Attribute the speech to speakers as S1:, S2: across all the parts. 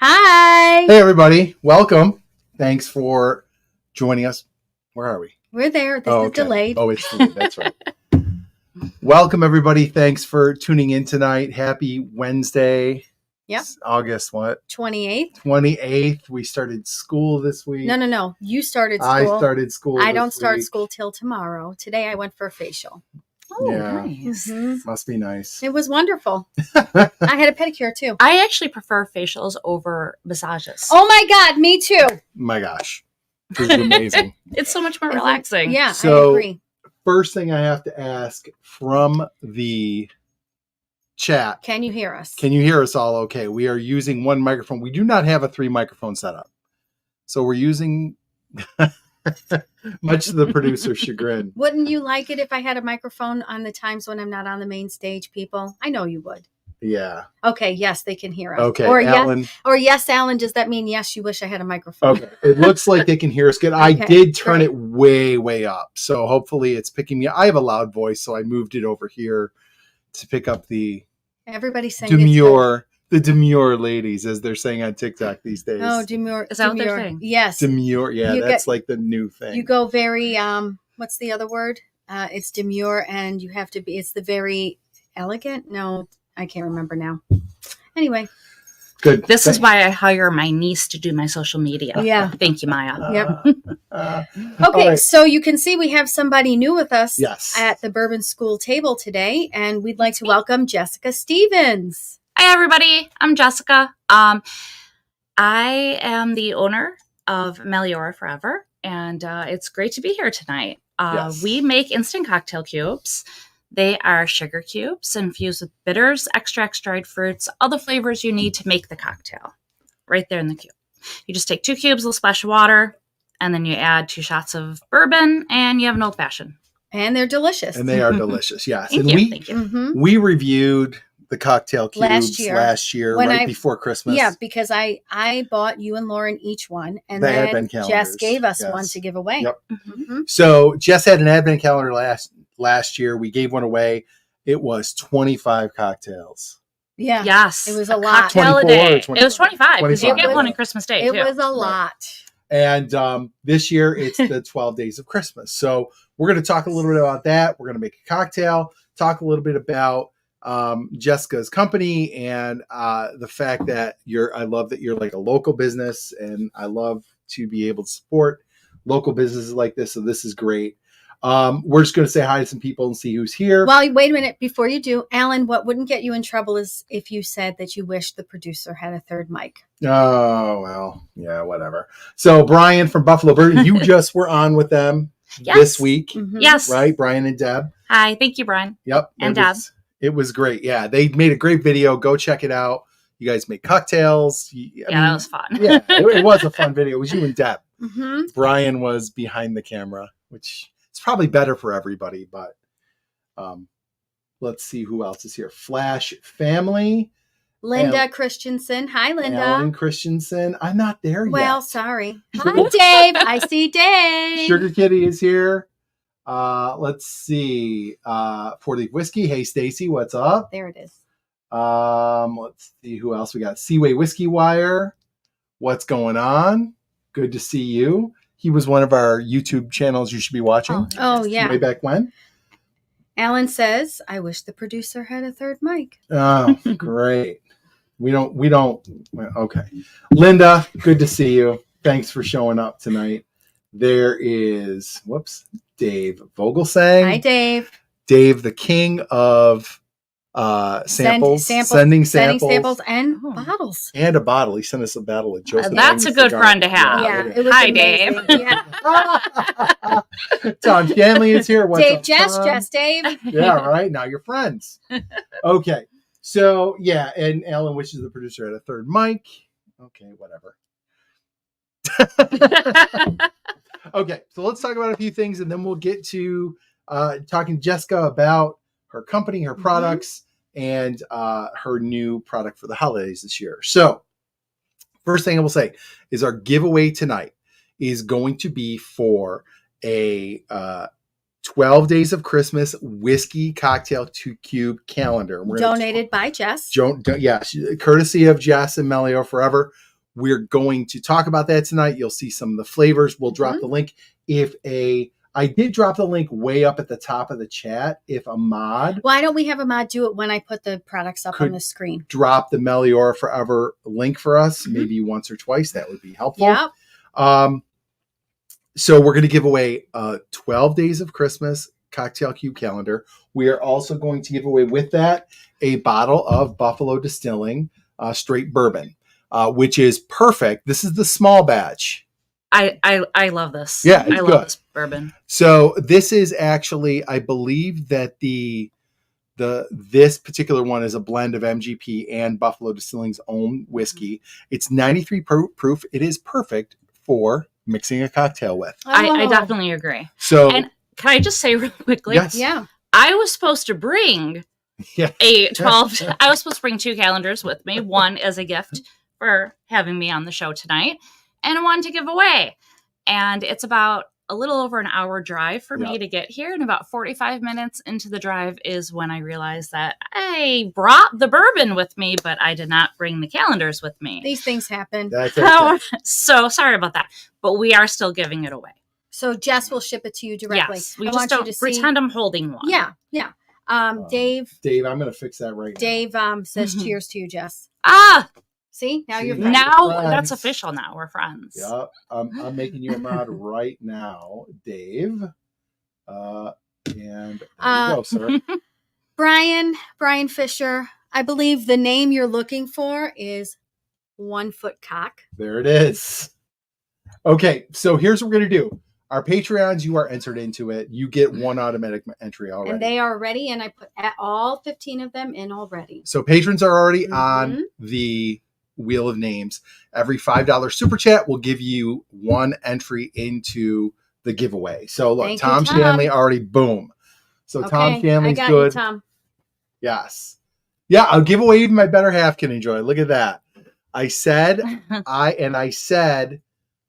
S1: Hi.
S2: Hey, everybody. Welcome. Thanks for joining us. Where are we?
S1: We're there. This is delayed.
S2: Oh, it's delayed. That's right. Welcome, everybody. Thanks for tuning in tonight. Happy Wednesday.
S1: Yep.
S2: It's August what?
S1: 28th.
S2: 28th. We started school this week.
S1: No. You started school.
S2: I started school
S1: I
S2: this
S1: don't start
S2: week.
S1: school till tomorrow. Today I went for a facial.
S3: Oh,
S2: Yeah.
S3: nice.
S2: Must be nice.
S1: It was wonderful. I had a pedicure too.
S3: I actually prefer facials over massages.
S1: Oh my God, me too.
S2: My gosh. This is amazing.
S3: It's so much more relaxing.
S1: Yeah,
S2: So-
S1: I agree.
S2: First thing I have to ask from the chat.
S1: Can you hear us?
S2: Can you hear us all okay? We are using one microphone. We do not have a 3-microphone setup. So we're using, much to the producer's chagrin.
S1: Wouldn't you like it if I had a microphone on the times when I'm not on the main stage, people? I know you would.
S2: Yeah.
S1: Okay, yes, they can hear us.
S2: Okay,
S1: Or
S2: Alan.
S1: yes, Alan, does that mean yes, you wish I had a microphone?
S2: Okay. It looks like they can hear us good. I
S1: Okay,
S2: did turn
S1: great.
S2: it way, way up. So hopefully it's picking me. I have a loud voice, so I moved it over here to pick up the
S1: Everybody's saying it's
S2: the demure ladies, as they're saying on TikTok these days.
S1: good. Oh, demure.
S3: Is that what they're
S1: demure.
S3: saying?
S1: Yes.
S2: Demure. Yeah,
S1: You
S2: that's like the new thing.
S1: You go very what's the other word? It's demure, and you have to be. It's the very elegant. No, I can't remember now. Anyway,
S2: Good.
S3: This is why I hire my niece to do my social media.
S1: Yeah.
S3: Thank you, Maya.
S1: Yep.
S2: All
S1: okay.
S2: right.
S1: So you can see we have somebody new with us
S2: Yes.
S1: at the Bourbon School table today, and we'd like to welcome Jessica Stevens.
S3: Hi, everybody. I'm Jessica. I am the owner of Meliora Forever, and it's great to be here tonight.
S2: Yes.
S3: We make instant cocktail cubes. They are sugar cubes infused with bitters, extracts, dried fruits, all the flavors you need to make the cocktail right there in the cube. You just take 2 cubes, a little splash of water, and then you add 2 shots of bourbon, and you have an old fashioned.
S1: And they're delicious.
S2: And they are delicious. Yes.
S3: Thank
S2: and
S3: you.
S2: we
S3: Thank you.
S1: Mhm.
S2: we reviewed the cocktail cubes
S1: Last year. When
S2: right
S1: I-
S2: before Christmas.
S1: Yeah, because I bought you and Lauren each one, and
S2: The
S1: then
S2: advent
S1: Jess
S2: calendars.
S1: gave us
S2: Yes.
S1: one to give away.
S2: Yep.
S1: Mhm.
S2: So Jess had an advent calendar last year. We gave one away. It was 25 cocktails.
S1: Yeah.
S3: Yes.
S1: It was a lot.
S3: Cocktail a
S2: 24 or
S3: day.
S2: 25?
S3: It was 25 because you
S2: 25.
S3: get one on Christmas Day,
S1: It
S3: too.
S1: was a lot.
S2: And this year it's the 12 days of Christmas. So we're going to talk a little bit about that. We're going to make a cocktail, talk a little bit about Jessica's company and the fact that I love that you're like a local business, and I love to be able to support local businesses like this. So this is great. We're just going to say hi to some people and see who's here.
S1: Well, wait a minute before you do, Alan. What wouldn't get you in trouble is if you said that you wish the producer had a third mic.
S2: Oh, well, yeah, whatever. So Brian from Buffalo Bird, you just were on with them
S3: Yes.
S2: this week,
S1: Mhm.
S3: Yes.
S2: right? Brian and Deb.
S3: Hi. Thank you, Brian.
S2: Yep.
S3: And
S2: It was great. Yeah, they made a great video. Go check it out. You guys make cocktails.
S3: That was fun.
S2: Yeah, it was a fun video. It was you and Deb.
S1: Mhm.
S2: Brian was behind the camera, which is probably better for everybody. But let's see who else is here. Flash Family.
S1: Linda Christensen. Hi, Linda.
S2: Alan Christensen. I'm not there
S1: Well,
S2: yet.
S1: sorry. Hi, Dave. I see Dave.
S2: Sugar Kitty is here. Let's see. 4-Leaf Whiskey. Hey, Stacy, what's up?
S1: There it is.
S2: Let's see who else we got. Seaway Whiskey Wire. What's going on? Good to see you. He was one of our YouTube channels you should be watching.
S1: Oh, yeah.
S2: Way back when.
S1: Alan says, I wish the producer had a third mic.
S2: Oh, great. We don't, okay. Linda, good to see you. Thanks for showing up tonight. There is, Dave Vogelsang.
S1: Hi, Dave.
S2: Dave, the king of samples, sending samples
S1: and
S3: Oh.
S1: bottles.
S2: and a bottle. He sent us a bottle of Joseph.
S3: That's a
S2: Lang's
S3: good
S2: cigar.
S3: friend to have.
S1: Yeah,
S2: it
S1: it was
S3: Hi,
S1: amazing.
S3: Dave.
S1: Yeah.
S2: is. Tom Stanley is here. What's
S1: Dave,
S2: up,
S1: Jess,
S2: Tom?
S1: Jess, Dave.
S2: Yeah, right. Now you're friends. Okay. So, yeah, and Alan wishes the producer had a third mic. Okay, whatever. Okay, so let's talk about a few things, and then we'll get to talking to Jessica about her company, her products, and her new product for the holidays this year. So, first thing I will say is our giveaway tonight is going to be for a 12 Days of Christmas whiskey cocktail 2-cube calendar. We're gonna
S1: Donated by Jess.
S2: yes, courtesy of Jess and Melio Forever. we're going to talk about that tonight. You'll see some of the flavors. We'll drop
S1: Mhm.
S2: the link. I did drop the link way up at the top of the chat. If Ahmad
S1: Why don't we have Ahmad do it when I put the products up on
S2: Could-
S1: the screen?
S2: drop the Meliora Forever link for us,
S1: Mhm.
S2: maybe once or twice, that would be helpful.
S1: Yep.
S2: So we're going to give away 12 Days of Christmas cocktail cube calendar. We are also going to give away with that a bottle of Buffalo Distilling straight bourbon, which is perfect. This is the small batch.
S3: I love this.
S2: Yeah, it's
S3: I love
S2: good.
S3: this bourbon.
S2: So this is actually, I believe that this particular one is a blend of MGP and Buffalo Distilling's own whiskey. It's 93 proof. It is perfect for mixing a cocktail with.
S3: I
S1: Oh.
S3: definitely agree.
S2: So
S3: And can I just say real quickly?
S2: yes,
S1: Yeah.
S3: I was supposed to bring
S2: yeah,
S3: a 12 I was supposed to bring 2 calendars with me, one as a gift for having me on the show tonight and one to give away. And it's about a little over an hour drive for me
S2: Yep.
S3: to get here, and about 45 minutes into the drive is when I realized that I brought the bourbon with me, but I did not bring the calendars with me.
S1: These things happen.
S2: that's okay.
S3: So sorry about that, but we are still giving it away.
S1: So Jess will ship it to you directly.
S3: Yes, we
S1: I
S3: just
S1: want you
S3: don't
S1: to see-
S3: pretend I'm holding one.
S1: Yeah, yeah. Dave
S2: Dave, I'm going to fix that right now.
S1: Dave says
S3: Mhm.
S1: cheers to you, Jess.
S3: See,
S1: Now
S2: See,
S1: you're
S2: now-
S1: friends.
S3: now
S2: friends.
S3: that's official. Now we're friends.
S2: Yep, I'm making you a mod right now, Dave. And there you go, sir.
S1: Brian Fisher. I believe the name you're looking for is One Foot Cock.
S2: There it is. Okay, so here's what we're going to do. Our Patreons, you are entered into it. You get one automatic entry already.
S1: And they are ready, and I put all 15 of them in already.
S2: So patrons are already
S1: Mhm.
S2: on the wheel of names. Every $5 super chat will give you one entry into the giveaway. So look,
S1: Thank you,
S2: Tom
S1: Tom.
S2: Shanley already boom. So Tom
S1: I
S2: Shanley's
S1: got
S2: good.
S1: you, Tom.
S2: Yes. Yeah, I'll give away even my better half can enjoy. Look at that. I said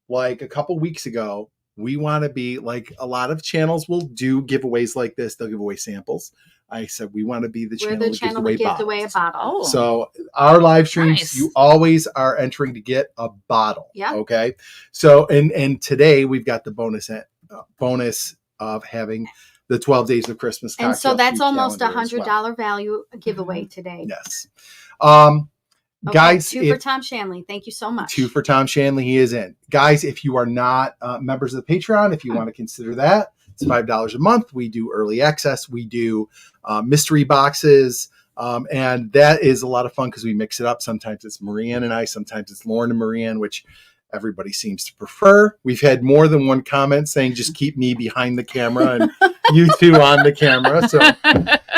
S2: like a couple weeks ago, we want to be like a lot of channels will do giveaways like this. They'll give away samples. I said we want to be the
S1: We're
S2: channel
S1: the
S2: that
S1: channel
S2: gives
S1: that
S2: away
S1: gives away a
S2: bottles.
S1: bottle.
S3: Oh,
S2: So our live streams,
S3: Nice.
S2: you always are entering to get a bottle.
S1: Yeah.
S2: Okay. So and today we've got the bonus of having the 12 Days of Christmas.
S1: And so
S2: cocktail
S1: that's
S2: cube
S1: almost
S2: calendar as
S1: $100
S2: well.
S1: value giveaway today.
S2: Yes.
S1: Okay,
S2: Guys,
S1: two for Tom Shanley. Thank you so much.
S2: 2 for Tom Shanley. He is in. Guys, if you are not members of the Patreon, if you want to consider that, it's $5 a month. We do early access. We do mystery boxes. And that is a lot of fun because we mix it up. Sometimes it's Marianne and I. Sometimes it's Lauren and Marianne, which everybody seems to prefer. We've had more than one comment saying, just keep me behind the camera and you two on the camera. So,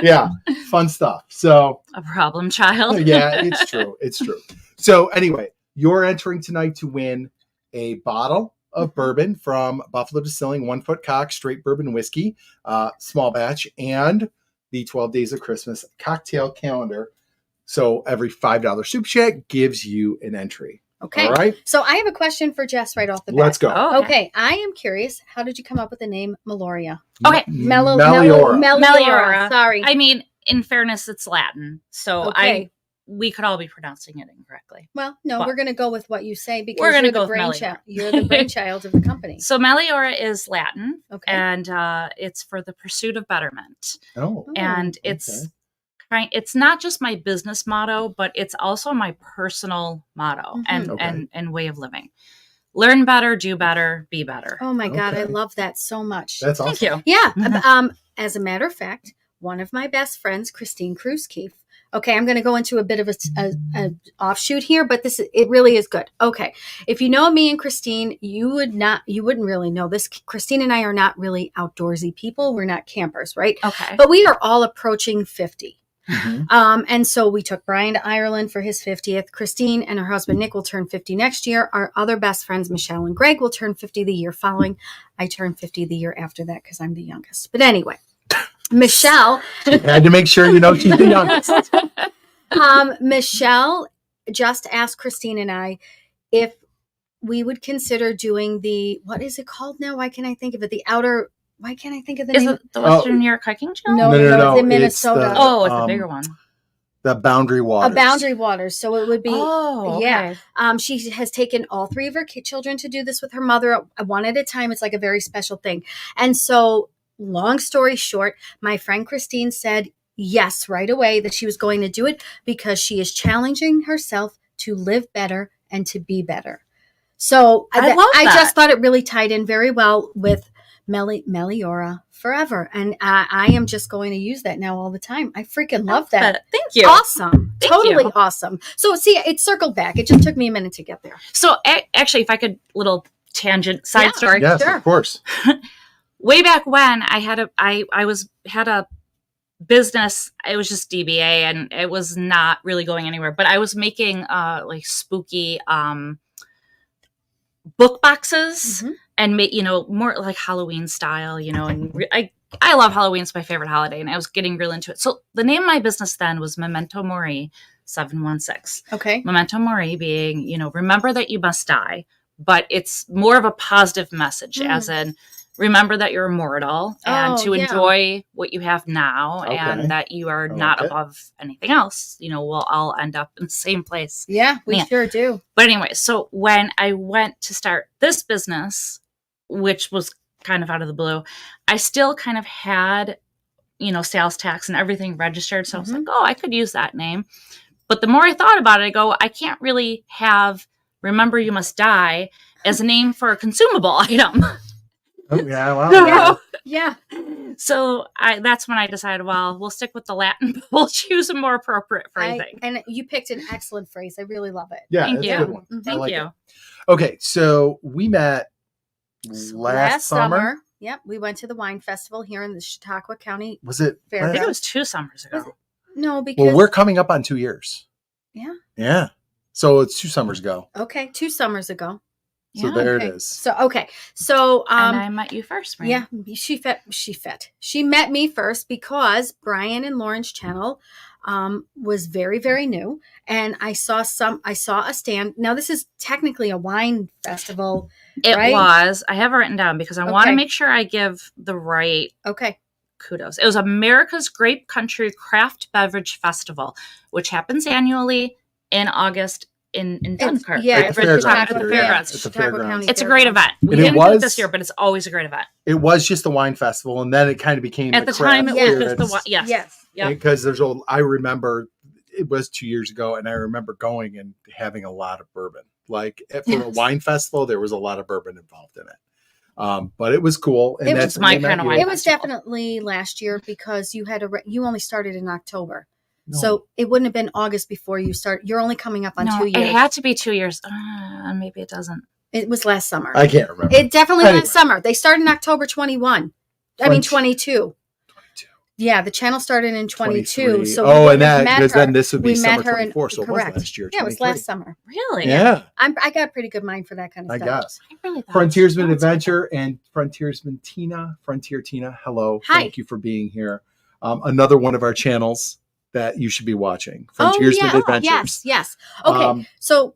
S2: yeah, fun stuff. So,
S3: a problem child.
S2: yeah, it's true. It's true. So anyway, you're entering tonight to win a bottle of bourbon from Buffalo Distilling, 1 Foot Cock, straight bourbon whiskey, small batch, and the 12 Days of Christmas cocktail calendar. So every $5 super chat gives you an entry.
S1: Okay.
S2: All right.
S1: So I have a question for Jess right off the bat.
S2: Let's go.
S3: Oh,
S1: Okay. I am curious. How did you come up with the name Meloria?
S3: Okay.
S2: Meliora.
S1: Meliora. Sorry.
S3: I mean, in fairness, it's Latin, so
S1: Okay.
S3: we could all be pronouncing it incorrectly.
S1: Well, no,
S3: What?
S1: we're going to go with what you say because
S3: We're gonna
S1: you're
S3: go
S1: the
S3: with
S1: brainchild.
S3: Meliora.
S1: You're the brainchild of the company.
S3: So Meliora is Latin,
S1: Okay.
S3: and it's for the pursuit of betterment.
S2: Oh,
S3: And it's not just my business motto, but it's also my personal motto
S1: Mhm.
S2: Okay.
S3: and way of living. Learn better, do better, be better.
S1: Oh my God, I
S2: Okay.
S1: love that so much.
S2: that's awesome.
S3: Thank you.
S1: Yeah. As a matter of fact, one of my best friends, Christine Cruz Keefe. Okay, I'm going to go into a bit of a offshoot here, but it really is good. Okay, if you know me and Christine, you wouldn't really know this. Christine and I are not really outdoorsy people. We're not campers, right?
S3: Okay.
S1: But we are all approaching 50.
S2: Mhm.
S1: And so we took Brian to Ireland for his 50th. Christine and her husband Nick will turn 50 next year. Our other best friends, Michelle and Greg, will turn 50 the year following. I turn 50 the year after that because I'm the youngest. But anyway, Michelle,
S2: Had to make sure you know she's the youngest.
S1: Michelle just asked Christine and I if we would consider doing what is it called now? Why can't I think of it? Why can't I think of the
S3: Is
S1: name?
S3: it the Western New York hiking trail?
S1: No,
S2: No,
S1: it's in
S2: it's
S1: Minnesota.
S2: the-
S3: Oh, it's a bigger one.
S2: The Boundary Waters.
S1: Boundary Waters. So it would be,
S3: Oh,
S1: yeah.
S3: okay.
S1: She has taken all 3 of her children to do this with her mother one at a time. It's like a very special thing. And so, long story short, my friend Christine said yes right away that she was going to do it because she is challenging herself to live better and to be better. So
S3: I love
S1: I
S3: that.
S1: just thought it really tied in very well with Meliora Forever. And I am just going to use that now all the time. I freaking love that.
S3: Thank you.
S1: Awesome.
S3: Thank
S1: Totally
S3: you.
S1: awesome. So see, it circled back. It just took me a minute to get there.
S3: So actually, if I could, little tangent side
S1: Yeah.
S3: story.
S2: Yes,
S1: Sure.
S2: of course.
S3: Way back when I had a business, it was just DBA and it was not really going anywhere, but I was making like spooky book boxes
S1: Mhm.
S3: and more like Halloween style, and I love Halloween. It's my favorite holiday, and I was getting real into it. So the name of my business then was Memento Mori 716.
S1: Okay.
S3: Memento Mori being, remember that you must die, but it's more of a positive message, as in remember that you're immortal and to enjoy what you have now,
S2: Okay.
S3: and that you are
S2: I
S3: not
S2: like it.
S3: above anything else. We'll all end up in the same place.
S1: Yeah, we
S3: Yeah.
S1: sure do.
S3: But anyway, so when I went to start this business, which was kind of out of the blue, I still kind of had, sales tax and everything registered. So I was like, oh, I could use that name. But the more I thought about it, I go, I can't really have Remember You Must Die as a name for a consumable item.
S2: Oh, yeah, well,
S1: Yeah.
S3: So that's when I decided, well, we'll stick with the Latin, but we'll choose a more appropriate phrasing.
S1: And you picked an excellent phrase. I really love it.
S2: yeah,
S3: Thank
S2: that's
S3: you.
S2: a good one.
S1: Mhm.
S2: I
S3: Thank
S2: like
S3: you.
S2: it. Okay, so we met last summer.
S1: Yep. We went to the wine festival here in the Chautauqua County.
S2: Was it?
S1: Fair
S3: I think it
S1: enough.
S3: was 2 summers ago.
S1: Was it? No, because
S2: Well, we're coming up on 2 years.
S1: Yeah.
S2: Yeah. So it's 2 summers ago.
S1: okay, 2 summers ago.
S2: So
S3: Yeah.
S2: there
S1: Okay.
S2: it is.
S1: So
S3: And I met you first, Marie.
S1: yeah, she met me first because Brian and Lauren's channel was very, very new. And I saw a stand. Now this is technically a wine festival.
S3: It
S1: right?
S3: was. I have it written down because I want to
S1: Okay.
S3: make sure I give the right
S1: Okay.
S3: kudos. It was America's Grape Country Craft Beverage Festival, which happens annually in August in Dunkirk.
S1: yeah,
S3: right?
S2: At the
S3: For
S2: fairgrounds.
S3: At the
S2: Yeah,
S3: fairgrounds.
S2: at the
S1: Chautauqua
S2: fairgrounds.
S1: County
S3: It's a great
S1: Fairgrounds.
S3: event. We
S2: And it
S3: didn't do it
S2: was-
S3: this year, but it's always a great event.
S2: It was just the wine festival, and then it kind of became
S3: At the
S2: craft
S3: time, it was
S2: beer.
S3: just the one. Yes.
S1: Yes.
S3: Yep.
S2: Because I remember it was 2 years ago, and I remember going and having a lot of bourbon. Like for a
S3: Yes.
S2: wine festival, there was a lot of bourbon involved in it. But it was cool. And
S1: It was
S2: that's
S3: my
S2: when we
S3: kind
S2: met
S3: of
S2: you.
S3: wine.
S1: It was
S3: festival.
S1: definitely last year because you had you only started in October.
S2: No.
S1: So it wouldn't have been August before you start. You're only coming up on
S3: No,
S1: 2
S3: it
S1: years.
S3: had to be 2 years. Maybe it doesn't.
S1: It was last summer.
S2: I can't remember.
S1: It definitely
S2: Anyway.
S1: went summer. They started in October 21. I mean 22.
S2: 22.
S1: Yeah, the channel started in 22.
S2: 23.
S1: So we
S2: and
S1: wouldn't
S2: that
S1: have met
S2: because
S1: her.
S2: then this would be
S1: We met
S2: summer
S1: her in
S2: 24. So it
S1: correct.
S2: was last year.
S1: Yeah, it was
S2: 23.
S1: last summer.
S3: Really?
S2: Yeah,
S1: I got a pretty good mind for that kind of
S2: I
S1: stuff.
S2: guess.
S3: I really thought
S2: Frontiersman
S3: it was-
S2: Adventure and Frontiersman Tina. Frontier Tina, hello.
S1: Hi.
S2: Thank you for being here. Another one of our channels that you should be watching.
S1: Oh,
S2: Frontiersman
S1: yeah.
S2: Adventures.
S1: Yes. Okay. So,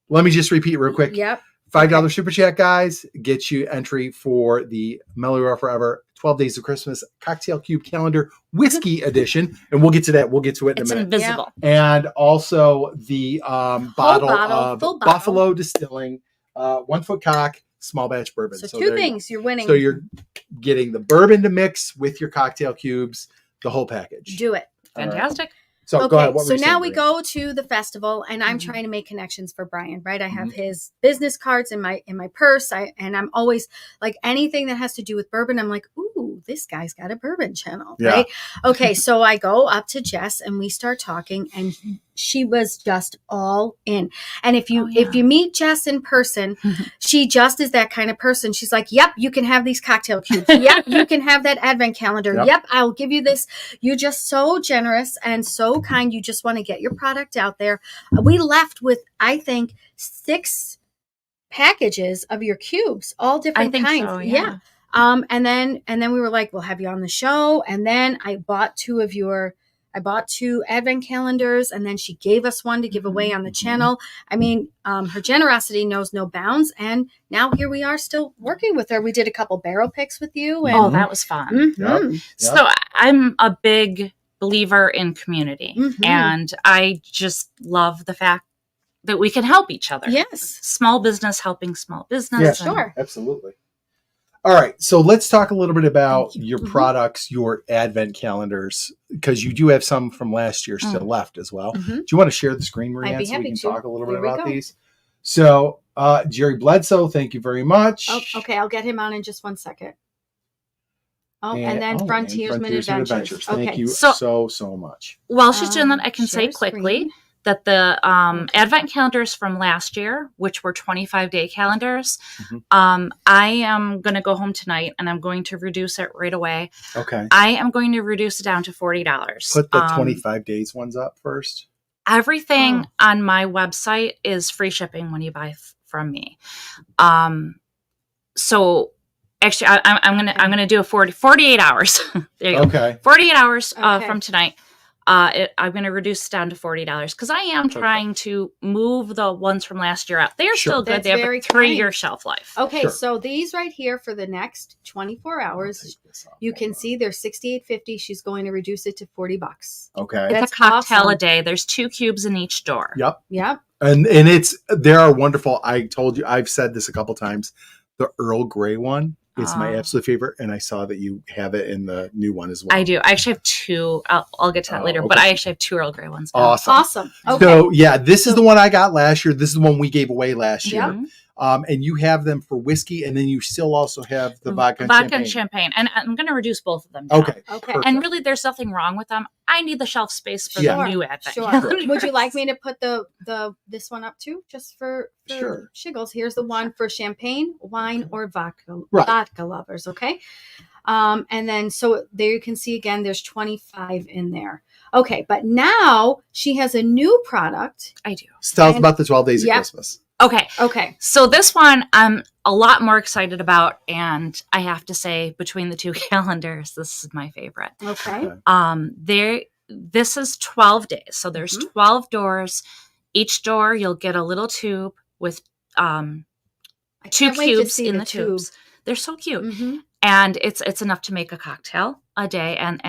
S2: Let me just repeat real quick.
S1: yep.
S2: $5 super chat, guys, gets you entry for the Meliora Forever 12 Days of Christmas Cocktail Cube Calendar Whiskey Edition. And we'll get to that. We'll get to it in
S3: It's
S2: a minute.
S3: invisible.
S2: And also the bottle
S1: bottle,
S2: of
S1: full bottle.
S2: Buffalo Distilling 1 foot cock small batch bourbon.
S1: So,
S2: So
S1: two
S2: there you go.
S1: things. You're winning.
S2: So you're getting the bourbon to mix with your cocktail cubes, the whole package.
S1: Do it.
S2: All right.
S3: Fantastic.
S2: So
S1: Okay,
S2: go ahead. What
S1: so
S2: were you
S1: now
S2: saying,
S1: we
S2: Maria?
S1: go to the festival, and I'm
S3: Mhm.
S1: trying to make connections for Brian. Right, I have
S2: Mhm.
S1: his business cards in my purse. And I'm always like anything that has to do with bourbon. I'm like, ooh, this guy's got a bourbon channel,
S2: Yeah.
S1: right? Okay, so I go up to Jess and we start talking, and she was just all in. And if you
S3: Oh, yeah.
S1: if you meet Jess in person, she just is that kind of person. She's like, yep, you can have these cocktail cubes. Yep, you can have that advent calendar.
S2: Yep.
S1: Yep, I'll give you this. You're just so generous and so kind. You just want to get your product out there. We left with, I think, 6 packages of your cubes, all different
S3: I think
S1: kinds.
S3: so.
S1: Yeah. And then we were like, we'll have you on the show. And then I bought 2 advent calendars, and then she gave us one to give away on the channel. I mean, her generosity knows no bounds. And now here we are still working with her. We did a couple barrel picks with you. And
S3: Oh, that was fun.
S1: Mhm.
S2: Yep.
S3: So I'm a big believer in community.
S1: Mhm.
S3: And I just love the fact that we can help each other.
S1: Yes.
S3: Small business helping small business.
S2: Yeah,
S3: and-
S1: Sure.
S2: Absolutely. All right. So let's talk a little bit about
S1: Thank you.
S2: your
S1: Mhm.
S2: products, your advent calendars, because you do have some from last year still
S3: Mm.
S2: left as well.
S1: Mhm.
S2: Do you want to share the screen,
S1: I'd
S2: Marianne,
S1: be
S2: so we
S1: happy
S2: can
S1: to.
S2: talk a little bit
S1: Here we
S2: about
S1: go.
S2: these? So, Jerry Bledsoe, thank you very much.
S1: Oh, okay. I'll get him on in just one second. Oh, and then
S2: and
S1: Frontiersman Adventures.
S2: Thank
S1: Okay.
S2: you
S3: So-
S2: so much.
S3: While she's doing that, I can say
S1: share
S3: quickly
S1: screen.
S3: that the
S1: Okay.
S3: advent calendars from last year, which were 25-day calendars,
S2: Mhm.
S3: I am going to go home tonight and I'm going to reduce it right away.
S2: Okay.
S3: I am going to reduce it down to $40.
S2: Put the 25 days ones up first.
S3: Everything
S1: Oh.
S3: on my website is free shipping when you buy from me. So actually, I'm gonna do a 48 hours. There you go.
S2: Okay.
S3: 48 hours
S1: Okay.
S3: from tonight. I'm going to reduce it down to $40 because I am
S2: Perfect.
S3: trying to move the ones from last year out. They're
S2: Sure.
S3: still good.
S1: That's
S3: They have
S1: very
S3: a 3-year
S1: kind.
S3: shelf life.
S1: Okay,
S2: Sure.
S1: so these right here for the next 24
S2: I'll
S1: hours,
S2: take this off.
S1: you
S2: Hold
S1: can
S2: on.
S1: see they're $68.50. She's going to reduce it to $40.
S2: Okay.
S3: It's
S1: That's
S3: a cocktail
S1: awesome.
S3: a day. There's 2 cubes in each door.
S2: Yep.
S1: Yep.
S2: And they are wonderful. I told you, I've said this a couple times. The Earl Grey one is my
S3: Oh.
S2: absolute favorite, and I saw that you have it in the new one as well.
S3: I do. I actually have 2. I'll get to that
S2: Oh,
S3: later,
S2: okay.
S3: but I actually have 2 Earl Grey ones now.
S2: Awesome.
S1: Awesome. Okay.
S2: So yeah, this is
S1: So-
S2: the one I got last year. This is the one we gave away last year.
S1: Yep.
S3: Mhm.
S2: And you have them for whiskey, and then you still also have the vodka and
S3: Vodka
S2: champagne.
S3: and champagne. And I'm going to reduce both of them down.
S2: Okay.
S1: Okay.
S2: Perfect.
S3: And really, there's nothing wrong with them. I need the shelf space for
S2: Yeah.
S3: the new advent.
S1: Sure.
S3: calendars.
S1: Would you like me to put the this one up too, just for
S2: Sure.
S1: shiggles? Here's the one for champagne, wine, or vodka
S2: Right.
S1: vodka lovers. Okay. And then so there you can see again, there's 25 in there. Okay, but now she has a new product.
S3: I do.
S2: Tell us
S1: And-
S2: about the 12 days
S1: Yep.
S2: of Christmas.
S3: Okay.
S1: Okay.
S3: So this one I'm a lot more excited about, and I have to say, between the 2 calendars, this is my favorite.
S1: Okay.
S3: This is 12 days. So there's
S1: Mhm.
S3: 12 doors. Each door you'll get a little tube with
S1: I
S3: 2
S1: can't wait to
S3: cubes
S1: see
S3: in
S1: the
S3: the tubes. They're so cute.
S1: Mhm.
S3: And it's enough to make a cocktail a day. And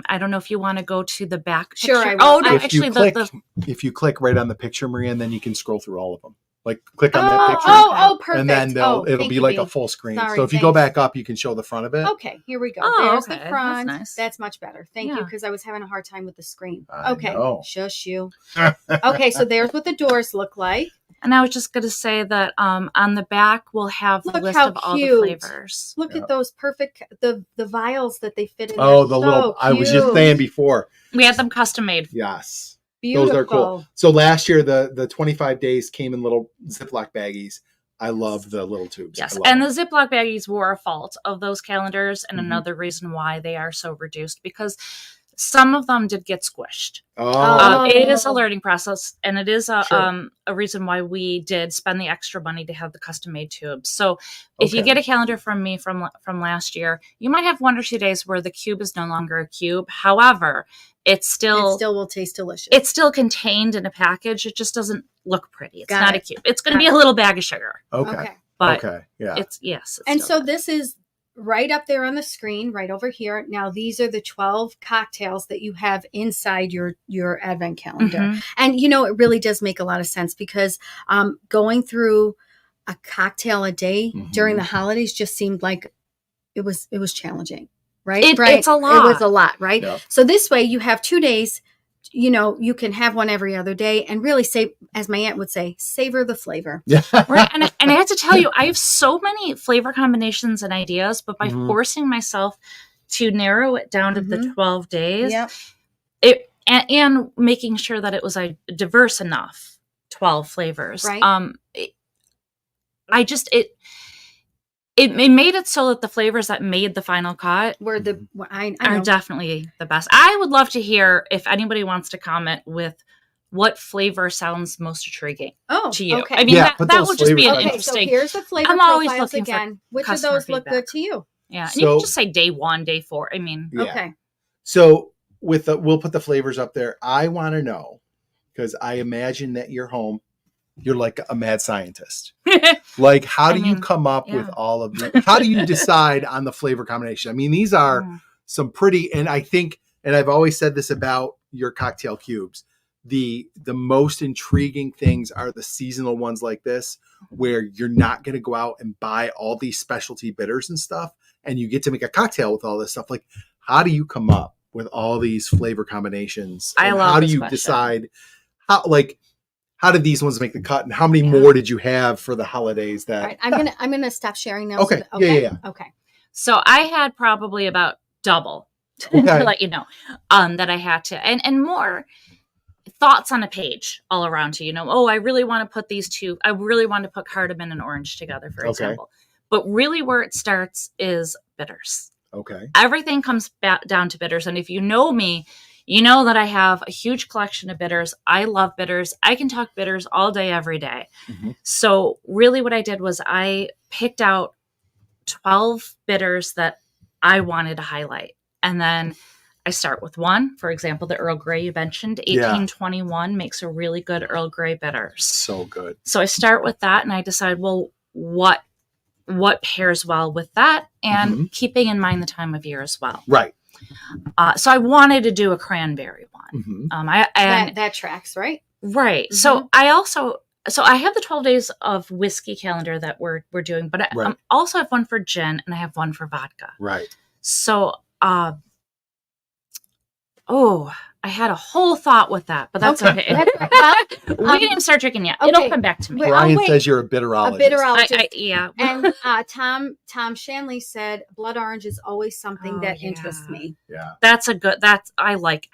S3: I don't know if you want to go to the back
S1: Sure,
S3: picture.
S1: I will.
S3: Oh no,
S2: If
S3: actually
S2: you click,
S3: the
S2: if you click right on the picture, Maria, and then you can scroll through all of them. Like click on that
S1: Oh,
S2: picture,
S1: oh, perfect.
S2: and then
S1: Oh,
S2: it'll
S1: thank
S2: be
S1: you,
S2: like a
S1: Bea.
S2: full screen.
S1: Sorry,
S2: So if you go
S1: thanks.
S2: back up, you can show the front of it.
S1: Okay, here we go.
S3: Oh,
S1: There's
S3: okay.
S1: the
S3: That's
S1: front.
S3: nice.
S1: That's much better. Thank you,
S3: Yeah.
S1: because I was having a hard time with the screen.
S2: I
S1: Okay,
S2: know.
S1: shush you. Okay, so there's what the doors look like.
S3: And I was just going to say that on the back we'll have the
S1: Look
S3: list
S1: how
S3: of all the
S1: cute.
S3: flavors.
S1: Look
S2: Yeah.
S1: at those perfect the vials that they fit in.
S2: Oh,
S1: there.
S2: the little. I was just
S1: cute.
S2: saying before.
S3: We had them custom made.
S2: Yes.
S1: Beautiful.
S2: Those are cool. So last year, the 25 days came in little Ziploc baggies. I love the little tubes.
S3: Yes,
S2: I love
S3: and
S2: them.
S3: the Ziploc baggies were a fault of those calendars, and
S2: Mhm.
S3: another reason why they are so reduced because some of them did get squished.
S2: Oh,
S3: It is a learning process, and it is
S2: Sure.
S3: a reason why we did spend the extra money to have the custom made tubes. So if you
S2: Okay.
S3: get a calendar from me from last year, you might have 1 or 2 days where the cube is no longer a cube. However,
S1: It still will taste delicious.
S3: it's still contained in a package. It just doesn't look pretty. It's
S1: Got
S3: not
S1: it.
S3: a cube. It's going
S1: Got
S3: to be a little bag of sugar,
S2: okay.
S3: but
S2: Okay. Yeah.
S3: it's yes. It's
S1: And
S3: still
S1: so
S3: good.
S1: this is right up there on the screen, right over here. Now these are the 12 cocktails that you have inside your advent calendar.
S3: Mhm.
S1: And it really does make a lot of sense because going through a cocktail a day during the holidays just seemed like it was challenging, right?
S3: It's a lot.
S1: It was a lot, right?
S2: Yeah.
S1: So this way you have 2 days, you can have one every other day and really say, as my aunt would say, savor the flavor.
S2: Yeah.
S3: Right. And I have to tell you, I have so many flavor combinations and ideas, but by
S2: Mhm.
S3: forcing myself to narrow it down to the
S1: Mhm.
S3: 12 days,
S1: Yep.
S3: and making sure that it was a diverse enough 12 flavors.
S1: Right.
S3: It made it so that the flavors that made the final cut
S1: Where the I know.
S3: are definitely the best. I would love to hear if anybody wants to comment with what flavor sounds most intriguing
S1: Oh,
S3: to you.
S1: okay.
S3: I mean,
S2: Yeah,
S3: that
S2: put
S3: that
S2: those
S3: would just be an
S2: flavors
S1: Okay, so
S3: interesting.
S1: here's the flavor
S3: I'm always
S1: profiles
S3: looking for
S1: again. Which of
S3: customer
S1: those look
S3: feedback.
S1: good to you?
S3: Yeah. And
S2: So-
S3: you can just say day 1, day 4. I mean,
S2: Yeah.
S1: Okay.
S2: So we'll put the flavors up there. I want to know, because I imagine that you're home, you're like a mad scientist. Like, how
S3: I
S2: do you
S3: mean,
S2: come up with
S3: yeah.
S2: all of the, how do you decide on the flavor combination? I mean, these are
S3: Mm.
S2: some pretty, and I think and I've always said this about your cocktail cubes, the most intriguing things are the seasonal ones like this, where you're not going to go out and buy all these specialty bitters and stuff, and you get to make a cocktail with all this stuff. Like, how do you come up with all these flavor combinations?
S3: I
S2: And
S3: love
S2: how do
S3: this
S2: you
S3: question.
S2: decide how did these ones make the cut, and how many
S3: Yeah.
S2: more did you have for the holidays that
S1: All right, I'm gonna stop sharing now.
S2: Okay.
S1: So
S2: Yeah.
S1: Okay.
S3: So I had probably about double
S2: Okay.
S3: to let you know that I had to, and more thoughts on a page all around to, I really want to put these two, I really want to put cardamom and orange together, for
S2: Okay.
S3: example. But really where it starts is bitters.
S2: Okay.
S3: Everything comes back down to bitters. And if you know me, you know that I have a huge collection of bitters. I love bitters. I can talk bitters all day, every day.
S2: Mhm.
S3: So really what I did was I picked out 12 bitters that I wanted to highlight. And then I start with one. For example, the Earl Grey you mentioned,
S2: Yeah.
S3: 1821 makes a really good Earl Grey bitter.
S2: So good.
S3: So I start with that and I decide, well, what pairs well with that, and keeping in mind the time of year as well.
S2: Right.
S3: So I wanted to do a cranberry one.
S2: Mhm.
S1: That tracks, right?
S3: Right. So I have the 12 days of whiskey calendar that we're doing, but I
S2: Right.
S3: also have one for gin and I have one for vodka.
S2: Right.
S3: So, I had a whole thought with that, but that's okay. We didn't even start drinking yet. It'll
S1: okay.
S3: come back to me.
S1: Wait,
S2: Brian
S1: wait.
S2: says you're a bitterologist.
S1: A bitterologist.
S3: Yeah.
S1: And Tom Shanley said blood orange is always something
S3: Oh,
S1: that
S3: yeah.
S1: interests me.
S2: Yeah.
S3: I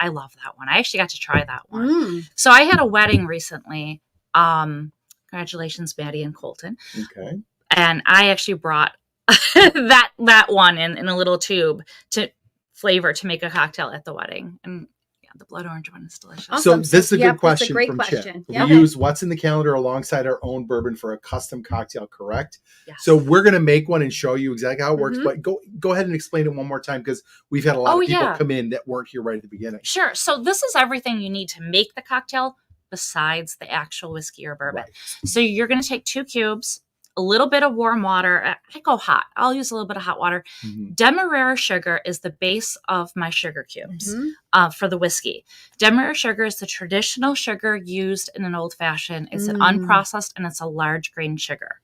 S3: love that one. I actually got to try that one.
S1: Mm.
S3: So I had a wedding recently. Congratulations, Maddie and Colton.
S2: Okay.
S3: And I actually brought that one in a little tube to flavor to make a cocktail at the wedding. And yeah, the blood orange one is delicious.
S1: Awesome.
S2: So this is a
S1: Yep,
S2: good
S1: that's a
S2: question
S1: great
S2: from
S1: question.
S2: Chip.
S1: Yeah.
S2: We use what's in the calendar alongside our own bourbon for a custom cocktail, correct?
S3: Yes.
S2: So we're going to make one and show you exactly how it works,
S1: Mhm.
S2: but go ahead and explain it one more time, because we've had a lot
S3: Oh,
S2: of people
S3: yeah.
S2: come in that weren't here right at the beginning.
S3: Sure. So this is everything you need to make the cocktail besides the actual whiskey or bourbon.
S2: Right.
S3: So you're going to take 2 cubes, a little bit of warm water. I go hot. I'll use a little bit of hot water.
S2: Mhm.
S3: Demerara sugar is the base of my sugar cubes
S1: Mhm.
S3: for the whiskey. Demerara sugar is the traditional sugar used in an old fashioned. It's an
S1: Mm.
S3: unprocessed and it's a large grain sugar.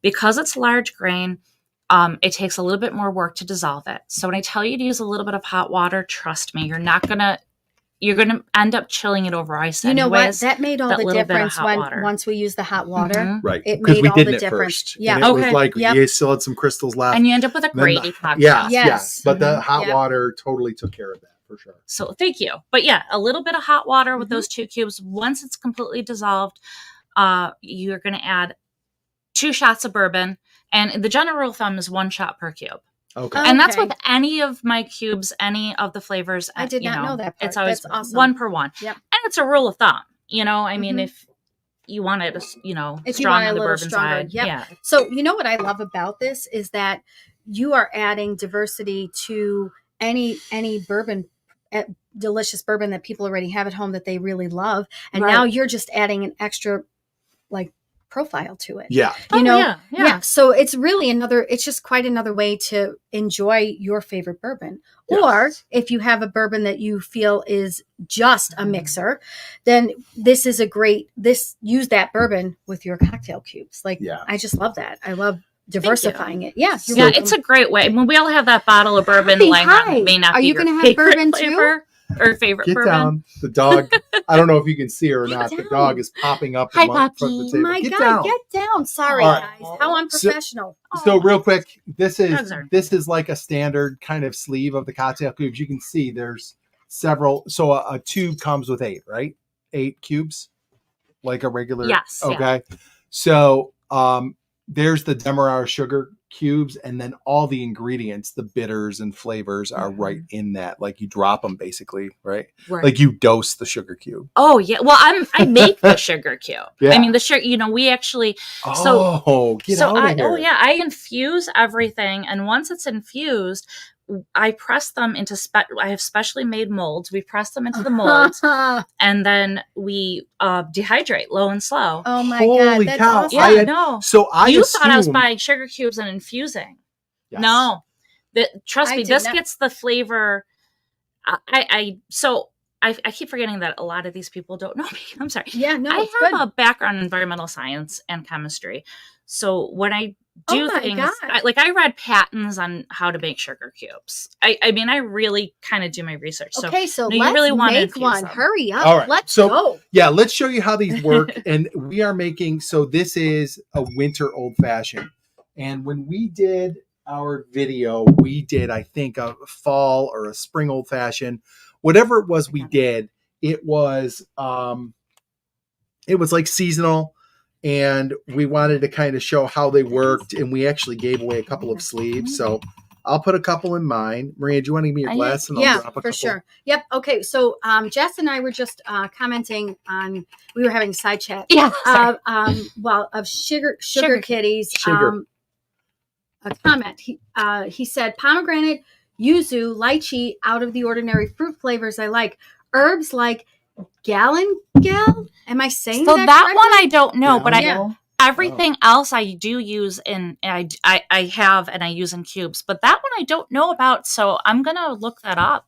S3: Because it's large grain, it takes a little bit more work to dissolve it. So when I tell you to use a little bit of hot water, trust me, you're going to end up chilling it over ice.
S1: You know what?
S3: anyways.
S1: That made all
S3: that
S1: the
S3: little bit of
S1: difference
S3: hot
S1: when
S3: water.
S1: once we used the hot water.
S3: Mhm.
S2: Right.
S1: It
S2: Because
S1: made
S2: we
S1: all
S2: did
S1: the
S2: it
S1: difference.
S2: first.
S1: Yeah.
S2: And it was
S3: Okay.
S2: like
S1: Yep.
S2: you still had some crystals left.
S3: And you end up with a
S2: Then
S3: gravy cocktail.
S2: Yes,
S1: Yes.
S2: yes. But the
S1: Mhm.
S2: hot
S1: Yep.
S2: water totally took care of that for sure.
S3: So thank you. But yeah, a little bit of hot water with
S1: Mhm.
S3: those 2 cubes. Once it's completely dissolved, you're going to add 2 shots of bourbon. And the general rule of thumb is 1 shot per cube.
S2: Okay.
S3: And that's
S1: Okay.
S3: with any of my cubes, any of the flavors.
S1: I did not know that part.
S3: It's always
S1: That's awesome.
S3: 1 per 1.
S1: Yep.
S3: And it's a rule of thumb. I mean,
S1: Mhm.
S3: if you want it,
S1: If you
S3: strong
S1: want it
S3: on
S1: a
S3: the
S1: little
S3: bourbon
S1: stronger,
S3: side.
S1: yep.
S3: Yeah.
S1: So you know what I love about this is that you are adding diversity to any bourbon, delicious bourbon that people already have at home that they really love, and now
S3: Right.
S1: you're just adding an extra profile to it.
S2: Yeah.
S1: You know,
S3: yeah.
S1: So it's really it's just quite another way to enjoy your favorite bourbon.
S2: Yes.
S1: Or if you have a bourbon that you feel is just
S3: Mm-hmm.
S1: a mixer, then this is use that bourbon with your cocktail cubes. Like,
S2: Yeah.
S1: I just love that. I love diversifying it. Yeah. you're
S3: Yeah,
S1: welcome.
S3: it's a great way. I mean, we all have that bottle of bourbon
S1: Happy
S3: lying around.
S1: High.
S3: It may not
S1: Are
S3: be
S1: you
S3: your
S1: gonna have
S3: favorite
S1: bourbon too?
S3: flavor or favorite
S2: Get
S3: bourbon.
S2: down. The dog. I don't know if you can see her or
S1: Get
S2: not. The
S1: down.
S2: dog is popping up
S3: Hi,
S2: in front of
S3: Poppy.
S2: the
S1: Oh
S2: table.
S1: my
S2: Get
S1: God,
S2: down.
S1: get down. Sorry,
S2: All right.
S1: guys. How unprofessional.
S2: So real quick, this
S3: Dogs are-
S2: is like a standard kind of sleeve of the cocktail cubes. You can see there's several. So a tube comes with 8, right? 8 cubes, like a regular.
S3: Yes, yeah.
S2: Okay. So there's the Demerara sugar cubes, and then all the ingredients, the bitters and flavors, are
S3: Mhm.
S2: right in that. Like you drop them basically, right?
S3: Right.
S2: Like you dose the sugar cube.
S3: Oh yeah. Well, I make the sugar cube.
S2: Yeah.
S3: I mean, the sugar. We actually.
S2: Get out of here.
S3: I infuse everything, and once it's infused, I press them into. I have specially made molds. We press them into the molds, and then we dehydrate low and slow.
S1: Oh my
S2: Holy
S1: God, that's
S2: cow.
S1: awesome.
S3: Yeah,
S2: I had-
S3: no.
S2: So
S3: You thought I was
S2: assumed-
S3: buying sugar cubes and infusing.
S2: Yes.
S3: No, trust
S1: I
S3: me,
S1: did
S3: this
S1: not-
S3: gets the flavor. I keep forgetting that a lot of these people don't know me. I'm sorry.
S1: Yeah, no,
S3: I
S1: it's
S3: have
S1: good.
S3: a background in environmental science and chemistry. So when I
S1: Oh
S3: do
S1: my
S3: things,
S1: God.
S3: I read patents on how to make sugar cubes. I mean, I really kind of do my research. So
S1: Okay, so
S3: no, you
S1: let's
S3: really wanna
S1: make
S3: infuse
S1: one.
S3: them.
S1: Hurry up.
S2: All right,
S1: Let's
S2: so-
S1: go.
S2: Yeah, let's show you how these work. And we are making, so this is a winter old fashioned. And when we did our video, we did, I think, a fall or a spring old fashioned, whatever it was we did. It was like seasonal, and we wanted to kind of show how they worked, and we actually gave away a couple of sleeves. So I'll put a couple in mine. Maria, do you want to give me your glass? And I'll
S1: Yeah,
S2: drop a
S1: for
S2: couple?
S1: sure. Yep. Okay, so Jess and I were just commenting on, we were having a side chat.
S3: Yeah.
S1: Of sugar
S3: Sugar
S1: kitties.
S2: Sugar.
S1: A comment. He said pomegranate, yuzu, lychee, out of the ordinary fruit flavors I like. Herbs like galangal. Am I saying
S3: So
S1: that?
S3: that
S1: correctly?
S3: one I don't know, but
S1: Yeah.
S3: everything else I do use in I have and I use in cubes, but that one I don't know about, so I'm gonna look that up.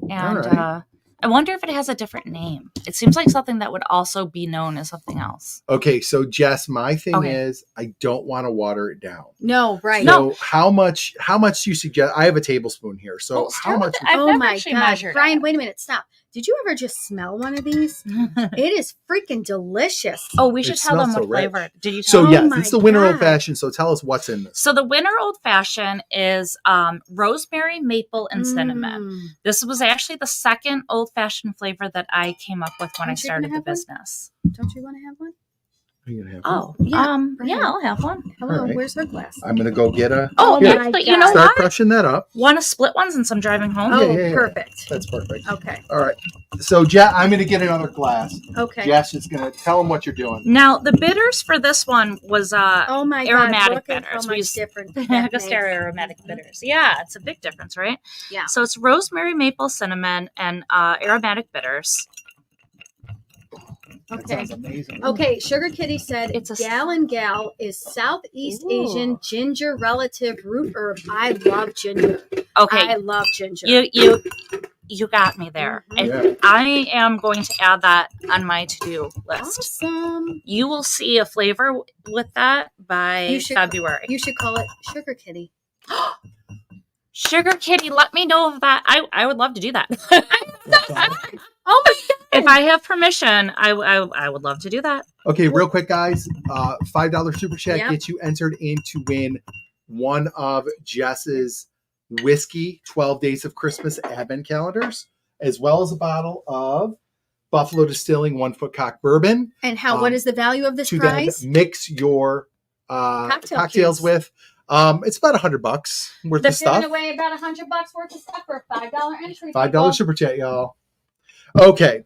S3: And
S2: right.
S3: I wonder if it has a different name. It seems like something that would also be known as something else.
S2: Okay, so Jess, my thing
S3: Okay.
S2: is I don't want to water it down.
S1: No, right.
S2: So how much do you suggest? I have a tablespoon here. So
S3: Well,
S2: how
S3: start with
S2: much?
S3: the- I've
S1: Oh
S3: never
S1: my
S3: actually
S1: God.
S3: measured
S1: Brian,
S3: it.
S1: wait a minute. Stop. Did you ever just smell one of these? It is freaking delicious.
S3: Oh, we should
S2: It
S3: tell them
S2: smells
S3: what
S2: so rich.
S3: flavor. Did you tell
S2: So
S1: Oh
S2: yes,
S1: my
S2: it's the winter
S1: God.
S2: old fashioned. So tell us what's in this.
S3: So the winter old fashioned is rosemary, maple, and cinnamon.
S1: Mm.
S3: This was actually the second old fashioned flavor that I came up with when I
S1: Aren't you gonna
S3: started the
S1: have one?
S3: business.
S1: Don't you want to have one?
S2: Are you gonna have
S3: Oh,
S1: Yeah,
S3: yeah, I'll have one.
S1: Hello,
S2: All right.
S1: where's her glass?
S2: I'm gonna go get a.
S3: Oh,
S1: Here.
S3: actually, you know
S2: Start
S3: what?
S2: crushing that up.
S3: Want to split one since I'm driving home?
S1: Oh,
S2: yeah.
S1: perfect.
S2: That's perfect.
S1: Okay.
S2: All right. So I'm gonna get another glass.
S1: Okay.
S2: Jess is gonna tell them what you're doing.
S3: Now the bitters for this one was
S1: Oh my
S3: aromatic
S1: God, look at
S3: bitters.
S1: how
S3: We
S1: much
S3: use
S1: different that makes.
S3: Agostera aromatic bitters. Yeah, it's a big difference, right?
S1: Yeah.
S3: So it's rosemary, maple, cinnamon, and aromatic bitters.
S2: That
S1: Okay.
S2: sounds amazing.
S1: Okay, Sugar Kitty said
S3: It's a-
S1: galangal is Southeast
S3: Ooh.
S1: Asian ginger relative root herb. I love ginger.
S3: Okay,
S1: I love ginger.
S3: you got me there.
S1: Mhm.
S3: And
S2: Yeah.
S3: I am going to add that on my to-do list.
S1: Awesome.
S3: You will see a flavor with that by
S1: You should-
S3: February.
S1: You should call it Sugar Kitty.
S3: Sugar Kitty, let me know of that. I would love to do that.
S1: Oh my God.
S3: If I have permission, I would love to do that.
S2: Okay, real quick, guys. $5 super chat
S1: Yep.
S2: gets you entered in to win one of Jess's whiskey 12 Days of Christmas advent calendars, as well as a bottle of Buffalo Distilling 1 Foot Cock bourbon
S1: And what is the value of this
S2: to
S1: prize?
S2: then mix your cocktails
S1: cubes.
S2: with. It's about $100 worth
S1: They're
S2: of stuff.
S1: giving away about $100 worth of stuff for a $5 entry.
S2: $5
S1: people.
S2: super chat, y'all. Okay,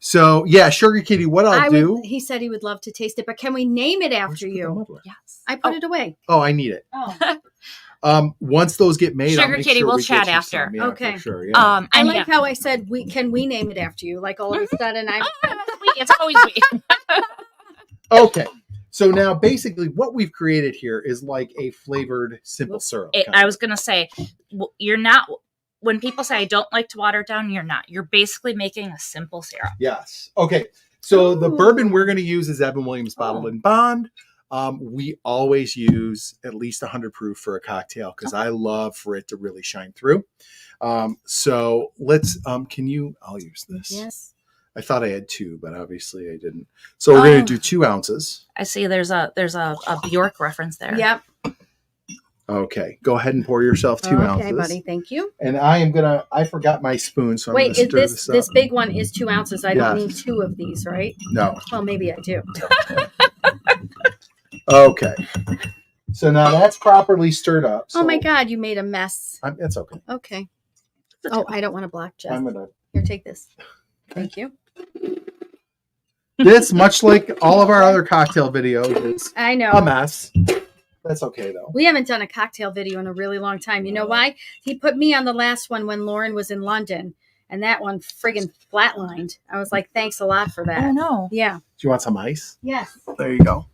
S2: so yeah, Sugar Kitty. What I'll do?
S1: He said he would love to taste it, but can we name it
S2: Where'd
S1: after
S2: put the
S1: you?
S2: muffler?
S3: Yes.
S1: I put it away.
S2: Oh, I need it.
S1: Oh,
S2: Once those get made, I'll
S3: Sugar
S2: make
S3: Kitty,
S2: sure
S3: we'll
S2: we
S3: chat
S2: get you
S3: after.
S2: some. Yeah,
S1: Okay.
S2: for sure. Yeah.
S1: I
S3: And
S1: like how I said we name it after you. Like all of a sudden,
S3: It's always we.
S2: Okay. So now, basically, what we've created here is like a flavored simple syrup. kind
S3: I
S2: of.
S3: was gonna say, you're not. When people say I don't like to water it down, you're not. You're basically making a simple syrup.
S2: Yes. Okay. So the
S1: Ooh.
S2: bourbon we're going to use is Evan Williams Bottled
S3: Oh.
S2: in Bond. We always use at least 100 proof for a cocktail because I love for it to really shine through. So let's. I'll use this.
S1: yes.
S2: I thought I had 2, but obviously I didn't. So we're going
S3: Oh.
S2: to do 2 ounces.
S3: I see. There's a Bjork reference there.
S1: Yep.
S2: Okay. Go ahead and pour yourself 2 ounces.
S1: Okay, buddy. Thank you.
S2: And I forgot my spoon, so I'm
S1: Wait,
S2: going to
S1: is
S2: stir
S1: this
S2: this up.
S1: this big one is 2 ounces? I don't
S2: Yeah.
S1: need 2 of these, right?
S2: No.
S1: Well, maybe I do.
S2: Okay. So now that's properly stirred up.
S1: Oh my
S2: so
S1: God, you made a mess.
S2: It's okay.
S1: Okay. Oh, I don't want to block Jess.
S2: I'm gonna.
S1: Here, take this. Thank you.
S2: This, much like all of our other cocktail videos, is
S1: I know.
S2: a mess. That's okay though.
S1: We haven't done a cocktail video in a really long time. You know why? He put me on the last one when Lauren was in London, and that one friggin' flatlined. I was like, thanks a lot for
S3: Oh
S1: that.
S3: no.
S1: Yeah.
S2: Do you want some ice?
S1: Yes.
S2: There you go.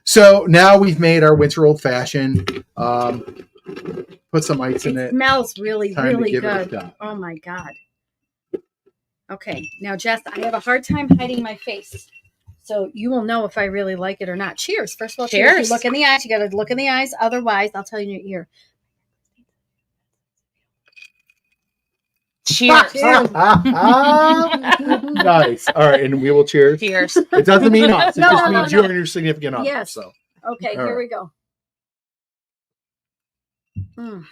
S2: So now we've made our winter old fashioned. Put some ice in
S1: It
S2: it.
S1: smells really,
S2: Time to
S1: really
S2: give it a
S1: good.
S2: shot.
S1: Oh my God. Okay, now Jess, I have a hard time hiding my face. So you will know if I really like it or not. Cheers. First of all, cheers.
S3: Cheers.
S1: You look in the eyes. You got to look in the eyes. Otherwise, I'll tell you in your ear.
S3: Cheers.
S2: Nice. All right, and we will cheers.
S3: Cheers.
S2: It doesn't mean us. It
S1: No,
S2: just
S1: no,
S2: means
S1: no.
S2: you and your significant other.
S1: Yes.
S2: So
S1: Okay,
S2: All
S1: here
S2: right.
S1: we go. Mm.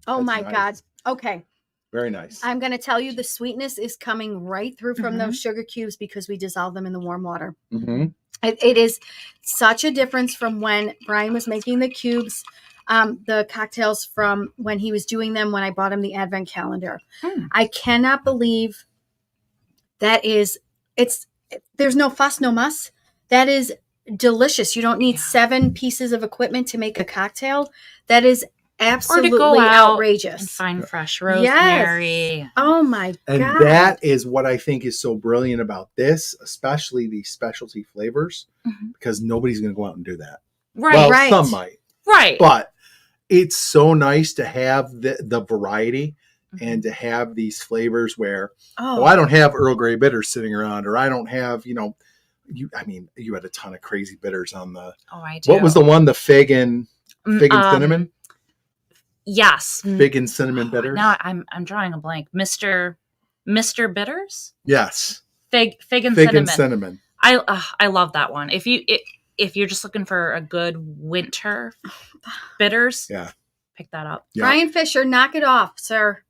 S1: Oh
S2: That's
S1: my
S2: nice.
S1: God. Okay.
S2: very nice.
S1: I'm going to tell you the sweetness is coming right through from
S3: Mhm.
S1: those sugar cubes because we dissolve them in the warm water.
S2: Mm-hmm.
S1: It is such a difference from when Brian was making the cubes, the cocktails from when he was doing them when I bought him the advent calendar.
S3: Hmm.
S1: I cannot believe there's no fuss, no muss. That is delicious. You don't need
S3: Yeah.
S1: 7 pieces of equipment to make a cocktail. That is absolutely
S3: out and
S1: outrageous.
S3: find fresh
S1: Yes.
S3: rosemary.
S1: Oh my
S2: And
S1: God.
S2: that is what I think is so brilliant about this, especially these specialty flavors,
S3: Mhm.
S2: because nobody's going to go out and do that.
S3: Right.
S2: Well,
S1: right.
S2: some might,
S3: Right.
S2: but it's so nice to have the variety
S3: Mhm.
S2: and to have these flavors where,
S1: oh,
S2: I don't have Earl Grey bitters sitting around, or I don't have, you had a ton of crazy bitters on the,
S3: Oh, I do.
S2: what was the one, the fig and cinnamon?
S3: Yes.
S2: Fig and cinnamon bitters?
S3: Now I'm drawing a blank. Mr. Bitters?
S2: Yes.
S3: Fig and
S2: Fig
S3: cinnamon.
S2: and cinnamon.
S3: I love that one. If you're just looking for a good winter bitters,
S2: Yeah.
S3: pick that up.
S2: Yeah.
S1: Brian Fisher, knock it off, sir.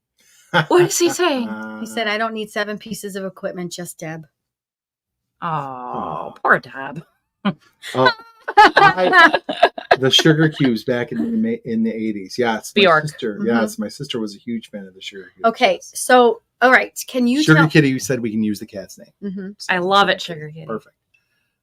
S3: What is he saying?
S1: He said, I don't need 7 pieces of equipment, just Deb.
S3: Oh, poor Deb.
S2: The sugar cubes back in the 80s. Yes, my
S3: Bjork.
S2: sister.
S1: Mhm.
S2: Yes, my sister was a huge fan of the sugar cubes.
S1: Okay,
S2: Yes.
S1: so, all right. Can you
S2: Sugar
S1: tell?
S2: Kitty, you said we can use the cat's name.
S1: Mhm.
S3: I love it, Sugar Kitty.
S2: Perfect.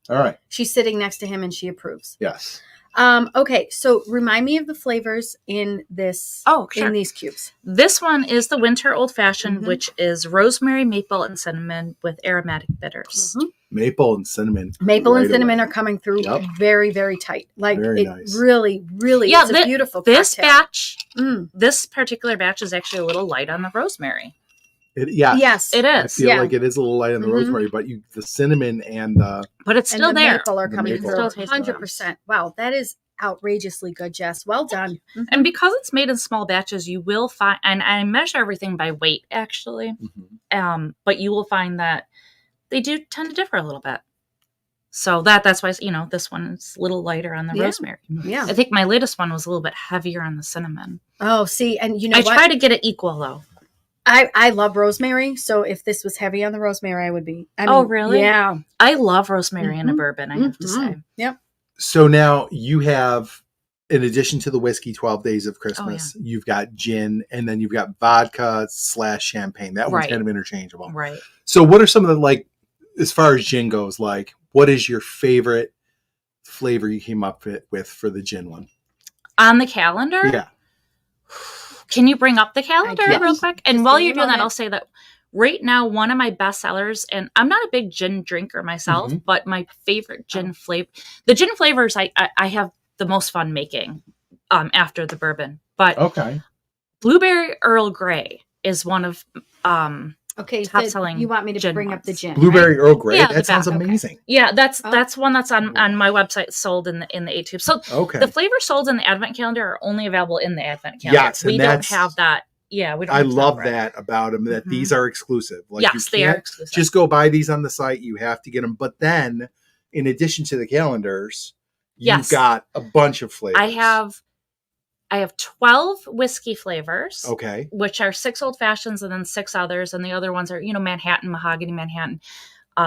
S2: All right.
S1: She's sitting next to him and she approves.
S2: Yes.
S1: Okay, so remind me of the flavors in this.
S3: Oh, sure.
S1: In these cubes.
S3: This one is the winter old fashioned,
S1: Mhm.
S3: which is rosemary, maple, and cinnamon with aromatic bitters.
S1: Mhm.
S2: Maple and cinnamon.
S1: Maple and
S2: right
S1: cinnamon
S2: away.
S1: are coming through
S2: Yep.
S1: very, very tight. Like
S2: Very
S1: it
S2: nice.
S1: really, really
S3: Yeah,
S1: is a beautiful
S3: This
S1: cocktail.
S3: batch,
S1: Mm.
S3: this particular batch is actually a little light on the rosemary.
S1: Yes.
S3: It
S2: I
S3: is,
S2: feel
S1: yeah.
S2: like it is a little light on the
S1: Mhm.
S2: rosemary, but the cinnamon and the
S3: but it's
S1: And
S3: still
S1: the
S3: there.
S1: maple are
S2: The
S1: coming
S2: maple.
S1: through.
S3: Still tastes
S1: 100%. Wow, that is outrageously good, Jess. Well done. Mhm.
S3: And because it's made in small batches, you will find, and I measure everything by weight actually, but you will find that they do tend to differ a little bit. So that's why, this one is a little lighter on the
S1: Yeah.
S3: rosemary.
S1: Yeah.
S3: I think my latest one was a little bit heavier on the cinnamon.
S1: Oh, see, and you know
S3: I
S1: what?
S3: try to get it equal though.
S1: I love rosemary, so if this was heavy on the rosemary, I would be.
S3: Oh, really?
S1: Yeah.
S3: I love rosemary in a
S1: Mhm.
S3: bourbon, I have to say.
S1: Mhm. Yep.
S2: So now you have, in addition to the whiskey 12 Days of Christmas, you've got gin, and then you've got vodka / champagne. That one's
S3: Right.
S2: kind of interchangeable.
S3: Right.
S2: So what are some of the, as far as gin goes, what is your favorite flavor you came up with for the gin one?
S3: On the calendar?
S2: Yeah.
S3: Can you bring up the calendar
S1: can.
S3: real quick? And
S1: Just
S3: while
S1: give me
S3: you're
S1: a
S3: doing that,
S1: moment.
S3: I'll say that right now, one of my best sellers, and I'm not a big gin drinker myself,
S2: Mhm.
S3: but my favorite gin flavor, the gin flavors I have the most fun making after the bourbon. But
S2: Okay.
S3: Blueberry Earl Grey is one of
S1: Okay,
S3: Top
S1: so
S3: selling
S1: you want me to
S3: gin
S1: bring up the
S3: ones.
S1: gin?
S2: Blueberry Earl Grey.
S3: Yeah, the
S2: that sounds
S3: back,
S1: okay.
S2: amazing.
S3: that's
S1: Oh.
S3: one that's on my website sold in the 8 tube. So
S2: Okay.
S3: the flavors sold in the advent calendar are only available in the advent calendar.
S2: Yes, and
S3: we don't
S2: that's-
S3: have that. Yeah, we don't.
S2: I
S3: have
S2: love
S3: separate.
S2: that about them, that
S3: Mhm.
S2: these are exclusive.
S3: Yes,
S2: you
S3: they are
S2: can't
S3: exclusive.
S2: just go buy these on the site. You have to get them. But then, in addition to the calendars, you've
S3: Yes.
S2: got a bunch of flavors.
S3: I have 12 whiskey flavors,
S2: Okay.
S3: which are 6 old fashions and then 6 others, and the other ones are Manhattan, mahogany, Manhattan,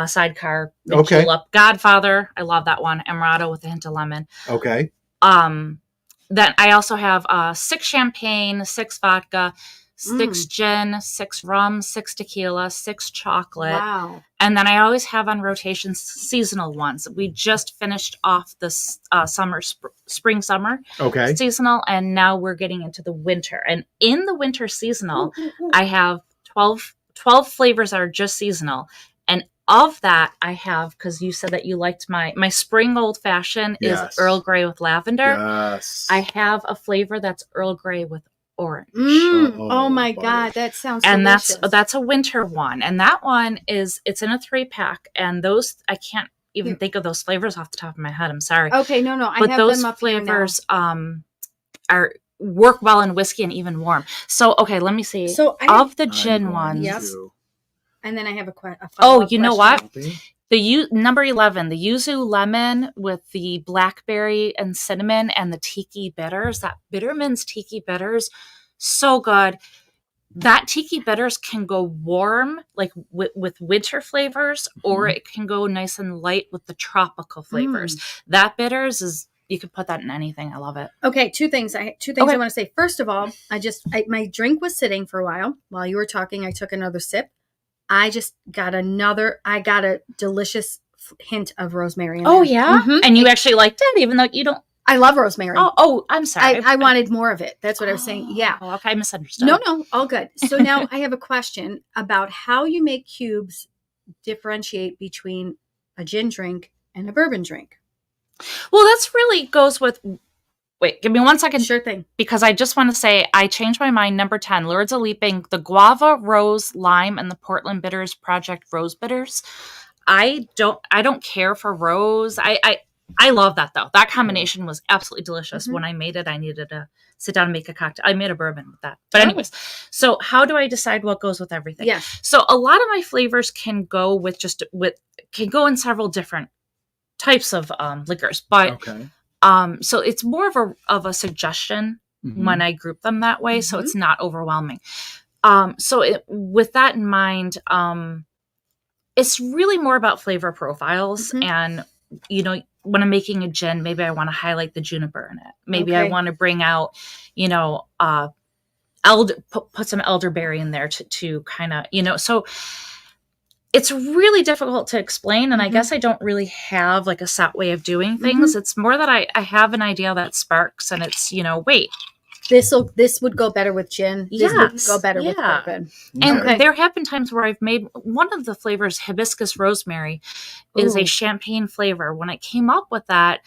S3: sidecar, mint
S2: Okay.
S3: julep, Godfather. I love that one. Emirado with a hint of lemon.
S2: Okay.
S3: Then I also have 6 champagne, 6 vodka, 6 gin, 6 rum, 6 tequila, 6 chocolate.
S1: Wow.
S3: And then I always have on rotation seasonal ones. We just finished off this spring, summer
S2: Okay.
S3: seasonal, and now we're getting into the winter. And in the winter seasonal, I have 12 flavors that are just seasonal. And of that, I have, because you said that you liked my spring old fashioned
S2: Yes.
S3: is Earl Grey with lavender.
S2: Yes.
S3: I have a flavor that's Earl Grey with orange.
S1: Oh my
S2: buddy.
S1: God, that sounds
S3: And
S1: delicious.
S3: that's a winter one. And that one it's in a 3-pack. And those, I can't even think of those flavors off the top of my head. I'm sorry.
S1: Okay, no, I
S3: But
S1: have
S3: those
S1: them up
S3: flavors are work well in whiskey and even warm. So, okay, let me see.
S1: here now. So I
S3: Of the
S2: I'm
S3: gin
S2: going
S3: ones.
S1: Yep.
S2: to-
S1: and then I have a
S3: Oh,
S1: follow-up
S3: you know
S1: question.
S3: what? The number 11, the yuzu lemon with the blackberry and cinnamon and the tiki bitters. That Bitterman's tiki bitters, so good. That tiki bitters can go warm, like with winter flavors, or it can go nice and light with the tropical flavors. That bitters is, you could put that in anything. I love it.
S1: Okay, two things I
S3: Okay.
S1: want to say. First of all, my drink was sitting for a while you were talking. I took another sip. I got a delicious hint of rosemary in there. Mhm.
S3: And you actually liked it, even though you don't.
S1: I love rosemary.
S3: Oh, I'm sorry.
S1: I wanted more of it. That's what I was saying. Yeah.
S3: Oh, okay, I misunderstood.
S1: No, all good. So now I have a question about how you make cubes differentiate between a gin drink and a bourbon drink.
S3: Well, that's really goes with. Wait, give me 1 second.
S1: Sure thing.
S3: Because I just want to say I changed my mind. Number 10, Lords of Leaping, the guava, rose, lime, and the Portland Bitters Project Rose Bitters. I don't care for rose. I love that though. That combination was absolutely delicious. When I made it, I needed to sit down and make a cocktail. I made a bourbon with that. But anyways, so how do I decide what goes with everything?
S1: Yes.
S3: So a lot of my flavors can go can go in several different types of liquors, but
S2: Okay.
S3: so it's more of a suggestion
S2: Mhm.
S3: when I group them that way, so it's not overwhelming. With that in mind, it's really more about flavor profiles. And when I'm making a gin, maybe I want to highlight the juniper in it. Maybe I
S1: Okay.
S3: want to bring out, put some elderberry in there to kind of, so it's really difficult to explain. And I guess I don't really have like a set way of doing things. It's more that I have an idea that sparks, and it's, wait.
S1: This would go better with gin. This would
S3: Yes,
S1: go better with
S3: yeah.
S1: bourbon.
S3: And
S1: Okay.
S3: there have been times where I've made one of the flavors, hibiscus rosemary, is
S1: Ooh.
S3: a champagne flavor. When I came up with that,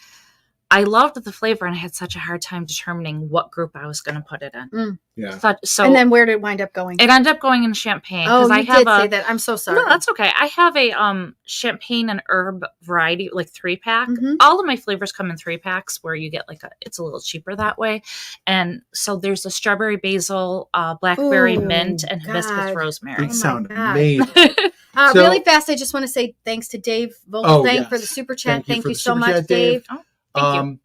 S3: I loved the flavor, and I had such a hard time determining what group I was going to put it in.
S2: Yeah.
S3: So
S1: And then where did it wind up going?
S3: it ended up going in champagne.
S1: Oh, you
S3: I have
S1: did say that. I'm so sorry.
S3: No, that's okay. I have a champagne and herb variety, like 3-pack.
S1: Mhm.
S3: All of my flavors come in 3-packs, where you get it's a little cheaper that way. And so there's a strawberry basil, blackberry
S1: Ooh,
S3: mint, and hibiscus
S1: God.
S3: rosemary.
S2: These sound
S1: God.
S2: amazing. So-
S1: Really fast, I just want to say thanks to Dave Vogelfang
S2: yes.
S1: for the super chat. Thank
S2: for
S1: you
S2: the
S1: so
S2: super
S1: much,
S2: chat,
S1: Dave.
S3: Oh, thank you.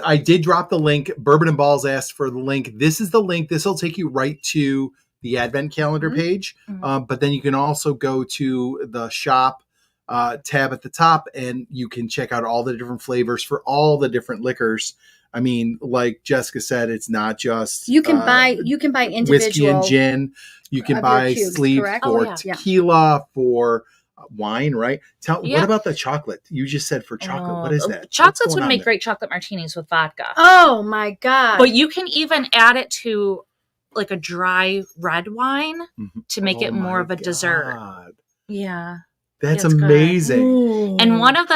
S2: I did drop the link. Bourbon and Balls asked for the link. This is the link. This will take you right to the advent calendar page. But then you can also go to the shop tab at the top, and you can check out all the different flavors for all the different liquors. I mean, like Jessica said, it's not just
S1: You can buy individual
S2: whiskey and gin. You can
S1: of your
S2: buy
S1: cubes,
S2: sleeves
S1: correct?
S2: for
S3: Oh, yeah.
S2: tequila, for wine, right? What
S3: Yeah.
S2: about the chocolate? You just said for chocolate. What is that? What's
S3: Chocolates
S2: going
S3: would
S2: on
S3: make
S2: there?
S3: great chocolate martinis with vodka.
S1: Oh my God.
S3: But you can even add it to like a dry red wine
S2: Mhm.
S3: to make it
S2: Oh
S3: more
S2: my
S3: of a dessert.
S2: God.
S3: Yeah.
S2: That's
S3: It's good.
S2: amazing.
S1: Ooh.
S3: And one of the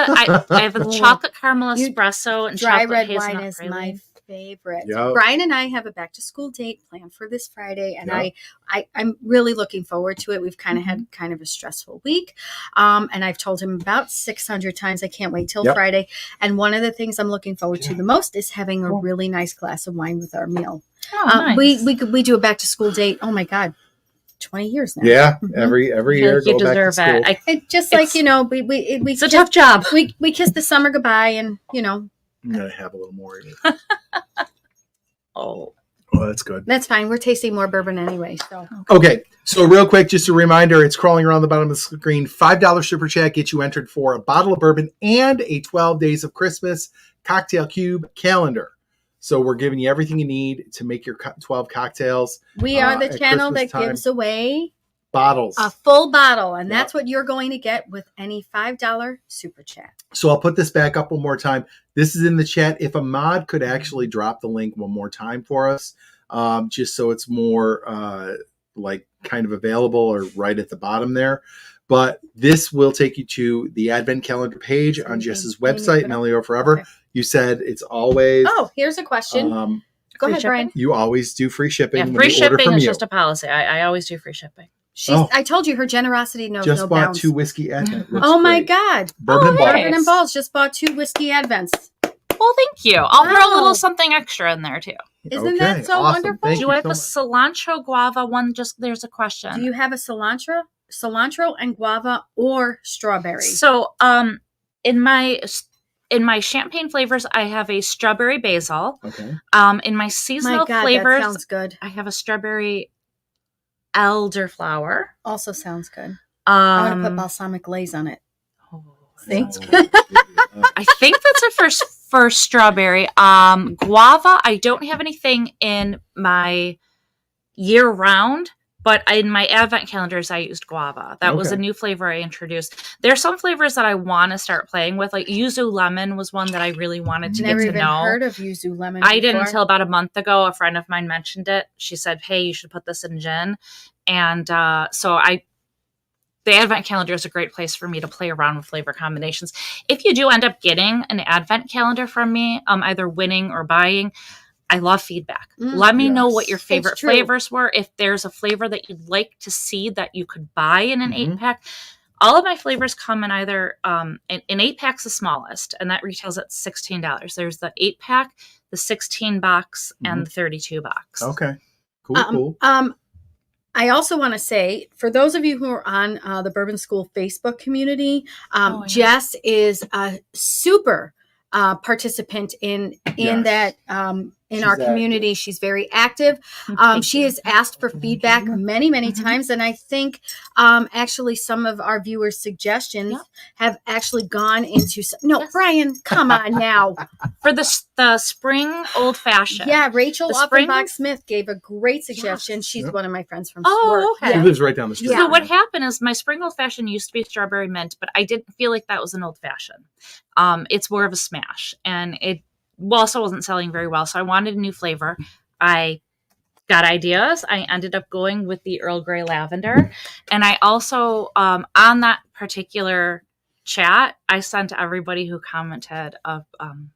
S3: I have a
S1: Ooh.
S3: chocolate caramel
S1: You-
S3: espresso and
S1: dry
S3: chocolate
S1: red
S3: hazelnut
S1: wine is
S3: praline.
S1: my favorite.
S2: Yep.
S1: Brian and I have a back to school date planned for this Friday, and
S2: Yep.
S1: I'm really looking forward to it. We've kind of had kind of a stressful week, and I've told him about 600 times I can't wait till
S2: Yep.
S1: Friday. And one of the things I'm looking forward to
S2: Yeah.
S1: the most is having a
S2: Cool.
S1: really nice glass of wine with our meal.
S3: Oh, nice.
S1: We do a back to school date. Oh my God, 20 years now.
S2: Yeah,
S1: Mhm.
S2: every
S3: I feel
S2: year
S3: like you
S2: go back to
S3: deserve
S2: school.
S3: it.
S1: It just like
S3: It's-
S1: we
S3: It's a tough job.
S1: we kiss the summer goodbye, and
S2: I'm gonna have a little more of it.
S3: Oh,
S2: Oh, that's good.
S1: that's fine. We're tasting more bourbon anyway, so.
S2: Okay, so real quick, just a reminder, it's crawling around the bottom of the screen. $5 super chat gets you entered for a bottle of bourbon and a 12 Days of Christmas cocktail cube calendar. So we're giving you everything you need to make your 12 cocktails.
S1: We are the
S2: At
S1: channel
S2: Christmas
S1: that
S2: time.
S1: gives away
S2: Bottles.
S1: a full bottle, and
S2: Yeah.
S1: that's what you're going to get with any $5 super chat.
S2: So I'll put this back up one more time. This is in the chat. If Ahmad could actually drop the link one more time for us, just so it's more like kind of available or right at the bottom there. But this will take you to the Advent calendar page on Jess's website, Melio Forever.
S1: Okay.
S2: You said it's always.
S1: Oh, here's a question. Go
S3: Free
S1: ahead, Brian.
S2: You always do free shipping.
S3: Yeah,
S2: when
S3: free
S2: you order
S3: shipping
S2: from
S3: is
S2: you.
S3: just a policy. I always do free shipping.
S1: I told you her generosity knows
S2: Just
S1: no
S2: bought
S1: bounds.
S2: 2 whiskey Advent. Looks
S1: Oh my
S2: great.
S1: God.
S2: Bourbon and
S3: hey.
S2: Balls.
S1: Bourbon and Balls just bought 2 whiskey Advents.
S3: Well, thank you. I'll throw a
S1: Wow.
S3: little something extra in there too.
S1: Isn't that so
S2: awesome.
S1: wonderful?
S2: Thank
S3: Do
S2: you
S3: I have
S2: so
S3: a
S2: much.
S3: cilantro guava one? Just there's a question.
S1: Do you have a cilantro and guava or strawberry?
S3: So, in my champagne flavors, I have a strawberry basil.
S2: Okay.
S3: In my
S1: My
S3: seasonal
S1: God,
S3: flavors,
S1: that sounds good.
S3: I have a strawberry elderflower.
S1: Also sounds good. I'm going to put balsamic glaze on it. See?
S3: I think that's it for strawberry. Guava, I don't have anything in my year round, but in my advent calendars, I used guava. That was a
S2: Okay.
S3: new flavor I introduced. There are some flavors that I want to start playing with. Like yuzu lemon was one that I really wanted to
S1: Never
S3: get to
S1: even
S3: know.
S1: heard of yuzu lemon.
S3: I didn't
S1: before.
S3: until about a month ago. A friend of mine mentioned it. She said, "Hey, you should put this in gin." And the advent calendar is a great place for me to play around with flavor combinations. If you do end up getting an advent calendar from me, either winning or buying, I love feedback. Let me know what your
S1: It's
S3: favorite
S1: true.
S3: flavors were. If there's a flavor that you'd like to see that you could buy in an
S2: Mhm.
S3: 8-pack, all of my flavors come in either an 8-pack's the smallest, and that retails at $16. There's the 8-pack, the 16 box, and the 32 box.
S2: Okay. Cool.
S1: I also want to say, for those of you who are on the Bourbon School Facebook community,
S3: Yeah.
S1: Jess is a super participant in
S2: Yes.
S1: that in
S2: She's
S1: our
S2: active.
S1: community. She's very active.
S3: Thank
S1: She
S3: you.
S1: has asked for feedback many times, and I think actually some of our viewers' suggestions
S3: Yep.
S1: have actually gone into. No,
S3: Yes.
S1: Brian, come on now.
S3: For the spring old fashioned.
S1: Yeah, Rachel
S3: The spring-
S1: Offenbach Smith gave a great suggestion. She's
S2: Yep.
S1: one of my friends from
S3: Oh,
S1: work.
S3: okay.
S2: She lives right down the street.
S1: Yeah.
S3: So what happened is my spring old fashioned used to be strawberry mint, but I didn't feel like that was an old fashioned. It's more of a smash, and it also wasn't selling very well. So I wanted a new flavor. I got ideas. I ended up going with the Earl Grey lavender, and I also on that particular chat, I sent everybody who commented an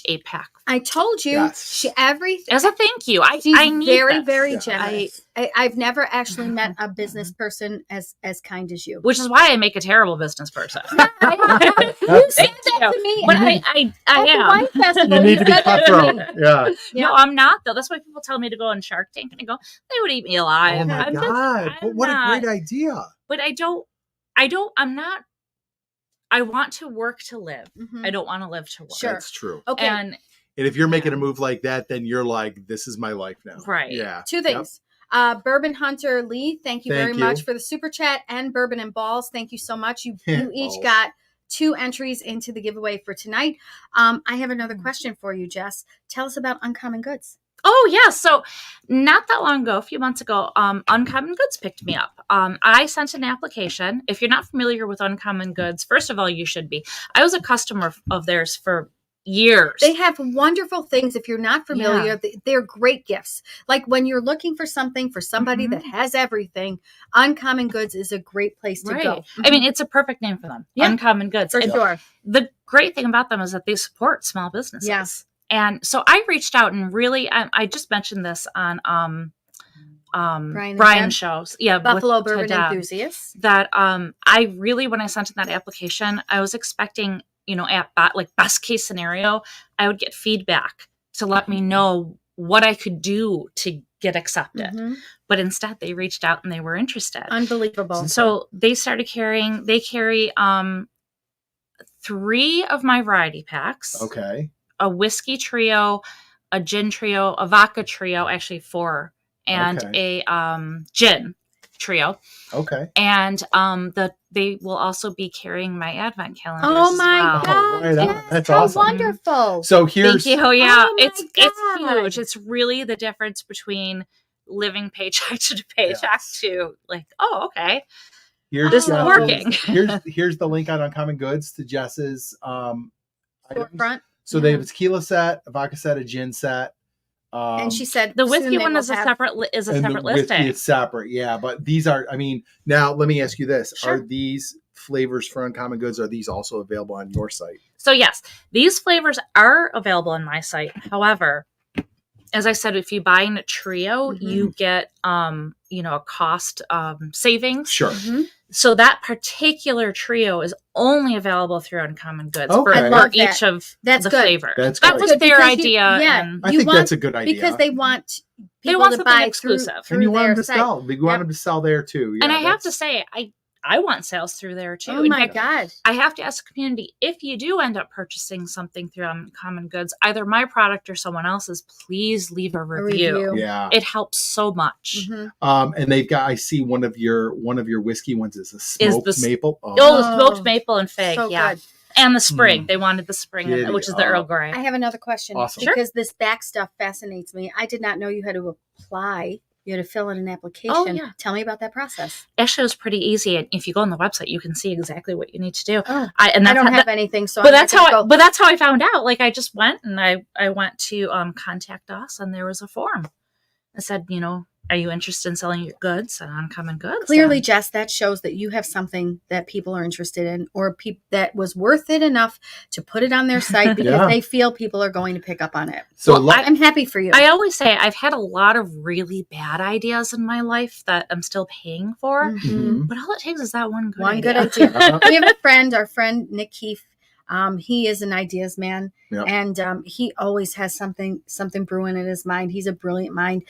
S3: 8-pack
S1: I told you,
S2: Yes.
S3: as a thank you.
S1: She's
S3: I need
S1: very,
S3: this.
S1: very
S2: Yeah.
S1: generous. I've never actually met a business person as kind as you.
S3: Which is why I make a terrible business person.
S1: You said that to me.
S3: But
S1: at
S3: I
S1: the
S3: am.
S1: wine festival.
S2: You need to be
S1: said that to
S2: cutthroat.
S1: me.
S2: Yeah.
S1: Yeah.
S3: No, I'm not though. That's why people tell me to go on Shark Tank, and I go, they would eat me alive.
S2: Oh my
S3: I'm
S2: God.
S3: just,
S2: But what
S3: not.
S2: a great idea.
S3: But I'm not. I want to work to live.
S1: Mhm.
S3: I don't want to live to work.
S1: Sure.
S2: That's true.
S1: Okay.
S3: And
S2: And if you're making a move like that, then you're like, this is my life now.
S3: Right.
S2: Yeah.
S1: 2 things. Bourbon Hunter Lee, thank you
S2: Thank
S1: very
S2: you.
S1: much for the super chat, and Bourbon and Balls, thank you so much. You each
S2: Balls.
S1: got 2 entries into the giveaway for tonight. I have another question for you, Jess. Tell us about Uncommon Goods.
S3: oh yeah, so not that long ago, a few months ago, Uncommon Goods picked me up. I sent an application. If you're not familiar with Uncommon Goods, first of all, you should be. I was a customer of theirs for years.
S1: They have wonderful things. If you're not familiar, they're great gifts. Like when you're looking for something for somebody
S3: Mhm.
S1: that has everything, Uncommon Goods is a great place to go.
S3: I mean, it's a perfect name for them.
S1: Yeah.
S3: Uncommon Goods.
S1: for
S3: And
S1: sure.
S3: the great thing about them is that they support small businesses.
S1: Yeah.
S3: And so I reached out and really, I just mentioned this on
S1: and
S3: Brian
S1: Deb.
S3: shows. Yeah.
S1: Buffalo
S3: with- to
S1: Bourbon
S3: Deb,
S1: Enthusiasts.
S3: That I really, when I sent in that application, I was expecting, like best case scenario, I would get feedback to let me know what I could do to get accepted.
S1: Mhm.
S3: But instead they reached out and they were interested.
S1: Unbelievable.
S3: So they carry 3 of my variety packs,
S2: Okay.
S3: a whiskey trio, a gin trio, a vodka trio, actually 4, and a gin trio.
S2: Okay.
S3: And they will also be carrying my advent calendars.
S1: Oh
S3: as
S1: my
S3: well.
S1: God.
S2: Right on.
S1: yes,
S2: That's
S1: how
S2: awesome.
S1: wonderful.
S2: So here's
S3: Thank you. Yeah,
S1: Oh my
S3: it's
S1: God.
S3: huge. It's really the difference between living paycheck to paycheck
S2: Yes.
S3: to like, oh, okay,
S2: here's
S3: this is
S2: Jess's-
S3: working.
S2: here's the link on Uncommon Goods to Jess's items.
S1: Storefront.
S2: So they have a tequila set, a vodka set, a gin set,
S1: And she said
S3: The
S1: soon
S3: whiskey
S1: they
S3: one
S1: will
S3: is a
S1: have-
S3: separate
S2: and the
S3: listing.
S2: whiskey is separate. Yeah, but these are. I mean, now let me ask you this:
S3: Sure.
S2: Are these flavors for Uncommon Goods? Are these also available on your site?
S3: So yes, these flavors are available on my site. However, as I said, if you buy in a trio,
S1: Mhm.
S3: you get a cost savings.
S2: Sure.
S1: Mhm.
S3: So that particular trio is only available through Uncommon Goods
S2: Okay.
S3: for,
S2: I
S3: for
S1: love
S3: each
S1: that.
S3: of
S1: That's
S3: the
S1: good.
S3: flavors.
S2: That's
S3: That
S2: good.
S3: was
S1: Good,
S3: their
S1: because you-
S3: idea.
S1: yeah.
S3: And
S2: I
S1: You
S2: think
S1: want-
S2: that's a good idea
S1: because they want
S3: They
S1: people
S3: want
S1: to
S3: something
S1: buy
S3: exclusive.
S1: through
S2: and you want
S1: their
S2: them to
S1: site.
S2: sell. You want
S1: Yep.
S2: them to sell there too.
S3: and
S2: Yeah,
S3: I have to
S2: that's-
S3: say, I want sales through there too.
S1: Oh
S3: In
S1: my
S3: fact,
S1: God.
S3: I have to ask the community, if you do end up purchasing something through Uncommon Goods, either my product or someone else's, please leave a review.
S1: review.
S2: Yeah.
S3: It helps so much.
S1: Mhm.
S2: And they've got. I see one of your whiskey ones is a
S3: Is
S2: smoked
S3: the-
S2: maple.
S3: Oh,
S1: Oh,
S3: the smoked maple and fig,
S1: So
S3: yeah.
S1: good.
S3: And the spring.
S2: Mm.
S3: They wanted the spring,
S2: Giddy
S3: which is the Earl
S2: up.
S3: Grey.
S1: I have another question.
S2: Awesome.
S3: Sure.
S1: Because this back stuff fascinates me. I did not know you had to apply. You had to fill in an application.
S3: Oh, yeah.
S1: Tell me about that process.
S3: Actually, it was pretty easy. And if you go on the website, you can see exactly what you need to do.
S1: Oh,
S3: I
S1: I don't
S3: how-
S1: have anything, so
S3: but
S1: I'm
S3: that's
S1: not
S3: how
S1: gonna
S3: I,
S1: go.
S3: but that's how I found out. Like, I just went and I went to contact us, and there was a form. I said, are you interested in selling your goods on Uncommon Goods?
S1: Clearly,
S3: And-
S1: Jess, that shows that you have something that people are interested in, or that was worth it enough to put it on their site because
S2: Yeah.
S1: they feel people are going to pick up on it.
S2: So
S3: Well,
S1: I'm happy for you.
S3: I always say I've had a lot of really bad ideas in my life that I'm still paying for,
S1: Mhm.
S2: Mhm.
S3: but all it takes is that one good
S1: One
S3: idea.
S1: good idea.
S2: Uh-huh.
S1: We have a friend, our friend Nick Keefe. He is an ideas man,
S2: Yeah.
S1: and he always has something brewing in his mind. He's a brilliant mind.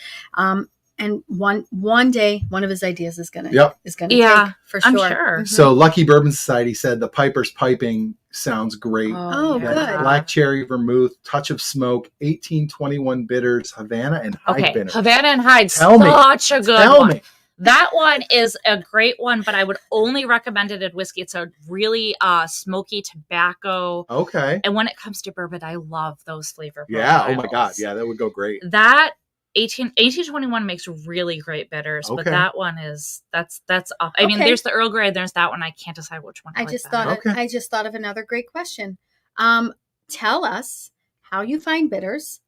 S1: And one day, one of his ideas is gonna
S2: Yep.
S3: Yeah,
S1: take for
S3: I'm
S1: sure.
S3: sure.
S1: Mhm.
S2: So Lucky Bourbon Society said the Piper's Piping sounds great.
S1: Oh,
S2: Yeah,
S1: good.
S2: Black cherry, vermouth, touch of smoke, 1821 bitters, Havana and Hyde
S3: Okay,
S2: bitters.
S3: Havana and Hyde,
S2: Tell me.
S3: such a good
S2: Tell
S3: one.
S2: me.
S3: That one is a great one, but I would only recommend it in whiskey. It's a really smoky tobacco.
S2: Okay.
S3: And when it comes to bourbon, I love those flavor
S2: Yeah. Oh my
S3: profiles.
S2: God. Yeah, that would go great.
S3: That 1821 makes really great bitters, but
S2: Okay.
S3: that one is that's up. I mean,
S1: Okay.
S3: there's the Earl Grey, there's that one. I can't decide which one.
S1: I
S3: like
S1: just
S3: better.
S1: thought
S2: Okay.
S1: I just thought of another great question. Tell us how you find bitters.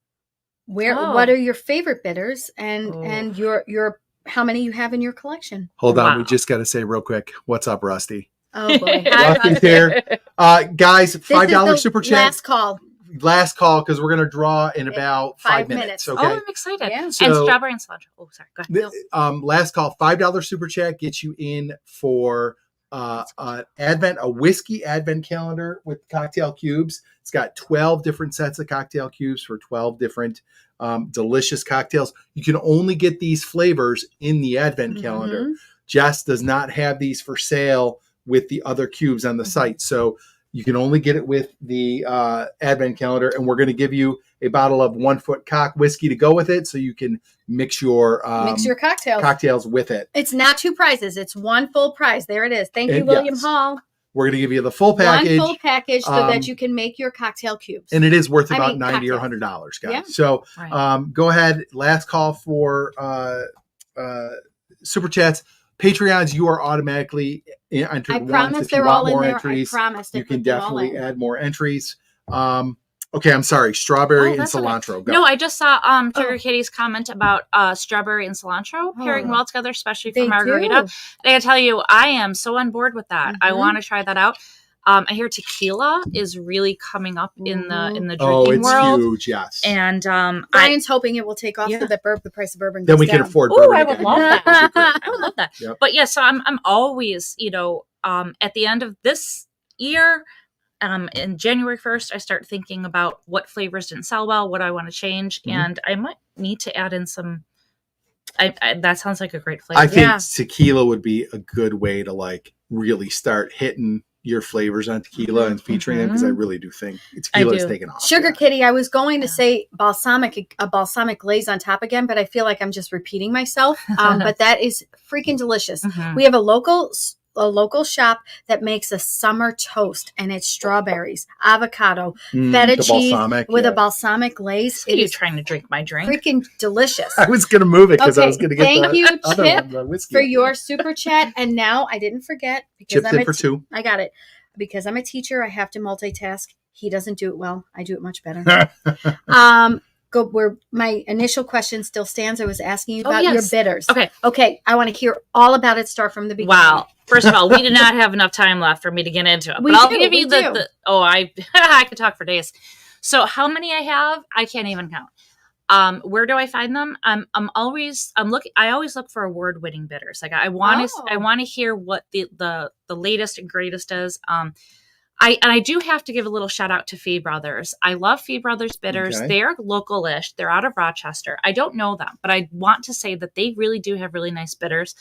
S3: Oh.
S1: What are your favorite bitters, and
S3: Oh.
S1: your how many you have in your collection?
S2: Hold on. We
S3: Wow.
S2: just got to say real quick. What's up, Rusty?
S1: Oh boy.
S2: Rusty's here. Guys,
S1: This is
S2: $5
S1: the
S2: super chat.
S1: last call.
S2: Last call because we're gonna draw in about 5 minutes.
S1: minutes.
S2: Okay.
S3: Oh, I'm excited.
S1: Yeah.
S3: And
S2: So-
S3: strawberry and cilantro. Oh, sorry. Go ahead.
S2: Last call, $5 super chat gets you in for a whiskey advent calendar with cocktail cubes. It's got 12 different sets of cocktail cubes for 12 different delicious cocktails. You can only get these flavors in the advent calendar.
S1: Mhm.
S2: Jess does not have these for sale with the other cubes on the site. So you can only get it with the advent calendar, and we're going to give you a bottle of 1 Foot Cock whiskey to go with it, so you can mix your
S1: cocktails.
S2: cocktails with it.
S1: It's not 2 prizes. It's 1 full prize. There it is. Thank you,
S2: And
S1: William
S2: yes,
S1: Hall.
S2: We're going to give you the full package,
S1: 1 full package so
S2: Um,
S1: that you can make your cocktail cubes.
S2: and it is worth
S1: I
S2: about
S1: mean,
S2: $90 or
S1: cocktails.
S2: $100, guys.
S1: Yeah.
S2: So
S3: Right.
S2: go ahead. Last call for super chats. Patreons, you are automatically entered
S1: I
S2: once.
S1: promise
S2: If you
S1: they're
S2: want
S1: all in
S2: more
S1: there.
S2: entries,
S1: I promise. I
S2: you can
S1: put them all
S2: definitely
S1: in.
S2: add more entries. Okay, I'm sorry. Strawberry
S3: Oh,
S2: and
S3: that's okay.
S2: cilantro. Go.
S3: No, I just saw Sugar
S1: Oh.
S3: Katie's comment about strawberry and cilantro pairing
S1: Oh.
S3: well together, especially for
S1: They
S3: margarita.
S1: do.
S3: And I gotta tell you, I am so on board with that. I
S1: Mhm.
S3: want to try that out. I hear tequila is really coming up in the drinking
S2: Oh, it's
S3: world,
S2: huge. Yes.
S3: and
S1: Brian's hoping it will take off
S3: Yeah.
S1: so that the price of bourbon
S2: then
S1: goes
S2: we can
S1: down.
S2: afford.
S3: Ooh,
S2: bourbon
S3: I would
S2: again.
S3: love that.
S2: That'd be great.
S3: I would love that.
S2: Yep.
S3: But yeah, so I'm always, at the end of this year, in January 1st, I start thinking about what flavors didn't sell well, what I want to change,
S2: Mhm.
S3: and I might need to add in some. That sounds like a great flavor.
S2: I think
S1: Yeah.
S2: tequila would be a good way to really start hitting your flavors on tequila and featuring them, because I really do think tequila is
S3: do.
S2: taking off.
S1: Sugar
S2: Yeah.
S1: Kitty, I was going to
S3: Yeah.
S1: say a balsamic glaze on top again, but I feel like I'm just repeating myself. But that is freaking delicious.
S3: Mhm.
S1: We have a local shop that makes a summer toast, and it's strawberries, avocado, feta
S2: The
S1: cheese
S2: balsamic,
S1: with
S2: yeah.
S1: a balsamic glaze.
S3: So
S1: It
S3: you
S1: is
S3: trying to drink my drink?
S1: freaking delicious.
S2: I was going to move it because I
S1: Okay,
S2: was going to get
S1: thank
S2: the
S1: you,
S2: other
S1: Chip,
S2: one, the whiskey.
S1: for your super chat. And now I didn't forget because
S2: Chips
S1: I'm
S2: in for 2.
S1: I got it. Because I'm a teacher, I have to multitask. He doesn't do it well. I do it much better. go where my initial question still stands. I was asking you
S3: Oh,
S1: about your
S3: yes.
S1: bitters.
S3: Okay.
S1: Okay. I want to hear all about it. Start from the beginning.
S3: Wow. First of all, we do not have enough time left for me to get into it.
S1: We
S3: But I'll
S1: do,
S3: give
S1: we
S3: you
S1: do.
S3: the I could talk for days. So how many I have, I can't even count. Where do I find them? I always look for award-winning bitters. Like I want to hear what the latest and greatest is. I do have to give a little shout out to Fee Brothers. I love Fee Brothers bitters.
S2: Okay.
S3: They're local-ish. They're out of Rochester. I don't know them, but I want to say that they really do have really nice bitters.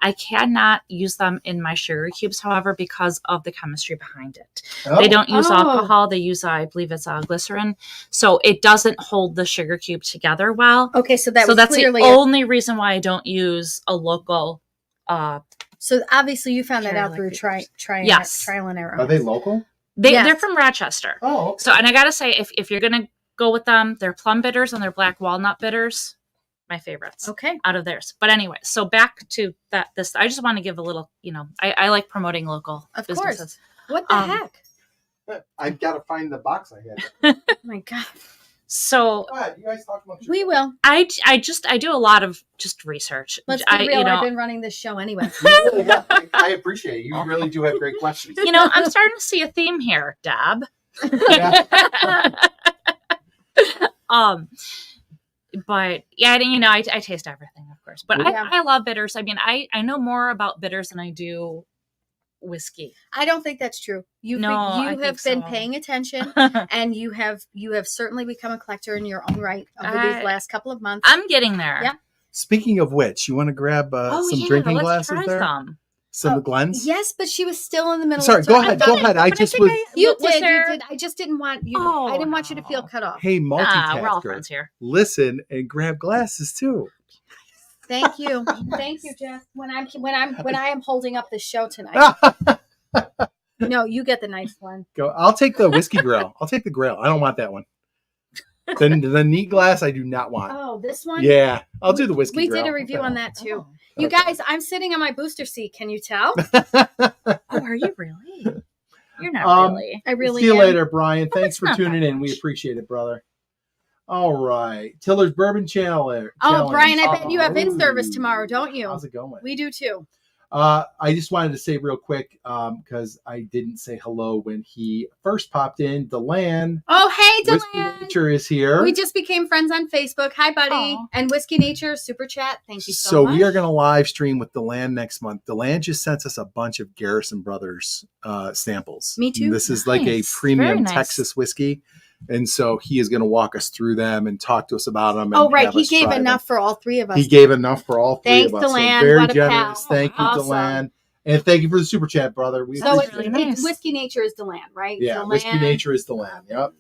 S3: I cannot use them in my sugar cubes, however, because of the chemistry behind it.
S2: Oh.
S3: They don't use
S1: Oh.
S3: alcohol. They use, I believe it's glycerin. So it doesn't hold the sugar cube together well.
S1: Okay. So that's clearly
S3: the only reason why I don't use a local.
S1: so obviously you found that
S3: Sure,
S1: out
S3: like
S1: through
S3: bitters.
S1: trial and error.
S2: Are they local?
S1: Yes.
S3: They're from Rochester.
S2: Oh,
S3: So, and I gotta say, if you're gonna go with them, their plum bitters and their black walnut bitters, my favorites
S1: Okay.
S3: out of theirs. But anyway, so back to this, I just want to give a little, I like promoting local
S1: Of course.
S3: businesses.
S1: What the heck?
S2: I've got to find the box I had.
S1: Oh my God.
S3: So
S2: Go ahead. You guys talk about your
S1: We will.
S3: I do a lot of just research.
S1: Let's
S3: I,
S1: be real. I've been running this show anyway.
S2: I appreciate it. You really do have great questions.
S3: I'm starting to see a theme here, Deb.
S2: Yeah.
S3: But yeah, I taste everything, of course. But
S1: Yeah.
S3: I love bitters. I mean, I know more about bitters than I do whiskey.
S1: I don't think that's true. You
S3: I
S1: have
S3: think
S1: been
S3: so.
S1: paying attention, and you have certainly become a collector in your own right over these last couple of months.
S3: I'm getting there.
S1: Yeah.
S2: Speaking of which, you want to grab some drinking
S3: let's
S2: glasses
S3: try
S2: there?
S3: Some.
S2: Some Glens?
S1: Yes, but she was still in the middle.
S2: Sorry,
S1: of
S2: go
S1: talking.
S2: ahead. Go ahead. I
S3: But
S2: just
S3: think
S2: was.
S1: You
S3: was
S1: did.
S3: there-
S1: You did. I just didn't want you.
S3: Oh,
S1: I didn't want you to feel
S3: no.
S1: cut off.
S2: Hey,
S3: We're all
S2: multitasker.
S3: friends here.
S2: Listen and grab glasses too.
S1: Thank you, thank you, Jeff. When I am holding up the show tonight. No, you get the nice one.
S2: Go. I'll take the whiskey grill. I'll take the grill. I don't want that one. The neat glass I do not want.
S1: Oh, this one.
S2: Yeah, I'll do the whiskey
S1: We
S2: grill.
S1: did a review on that too.
S3: Oh.
S1: You
S2: Okay.
S1: guys, I'm sitting on my booster seat. Can you tell?
S3: Oh, are you really? You're not really.
S1: I really
S2: See you
S1: am.
S2: later, Brian. Thanks
S3: it's
S2: for
S3: not
S2: tuning
S3: that
S2: in. We
S3: much.
S2: appreciate it, brother. All right. Tiller's Bourbon Channel.
S1: Oh, Brian, I bet
S2: Challenge.
S1: you have in service
S2: Ooh.
S1: tomorrow, don't you?
S2: How's it going?
S1: We do too.
S2: I just wanted to say real quick, because I didn't say hello when he first popped in. Delan,
S1: Oh, hey,
S2: Whiskey
S1: Delan.
S2: Nature is here.
S1: We just became friends on Facebook. Hi, buddy.
S3: Aw.
S1: And Whiskey Nature super chat. Thank you so
S2: So
S1: much.
S2: we are going to live stream with Delan next month. Delan just sent us a bunch of Garrison Brothers samples.
S1: Me too.
S2: And this is like a
S3: Nice.
S2: premium
S3: Very nice.
S2: Texas whiskey. And so he is going to walk us through them and talk to us about them. And
S1: Oh, right.
S2: have
S1: He
S2: us
S1: gave
S2: try them.
S1: enough for all three of us.
S2: He gave enough for all three
S1: Thanks,
S2: of us.
S1: Delan.
S2: So very
S1: What a pal.
S2: generous. Thank you,
S1: Awesome.
S2: Delan. And thank you for the super chat, brother. We
S1: So
S2: appreciate
S3: really
S2: it.
S3: nice.
S1: Whiskey Nature is Delan, right?
S2: Yeah,
S1: Delan.
S2: Whiskey Nature is Delan. Yep.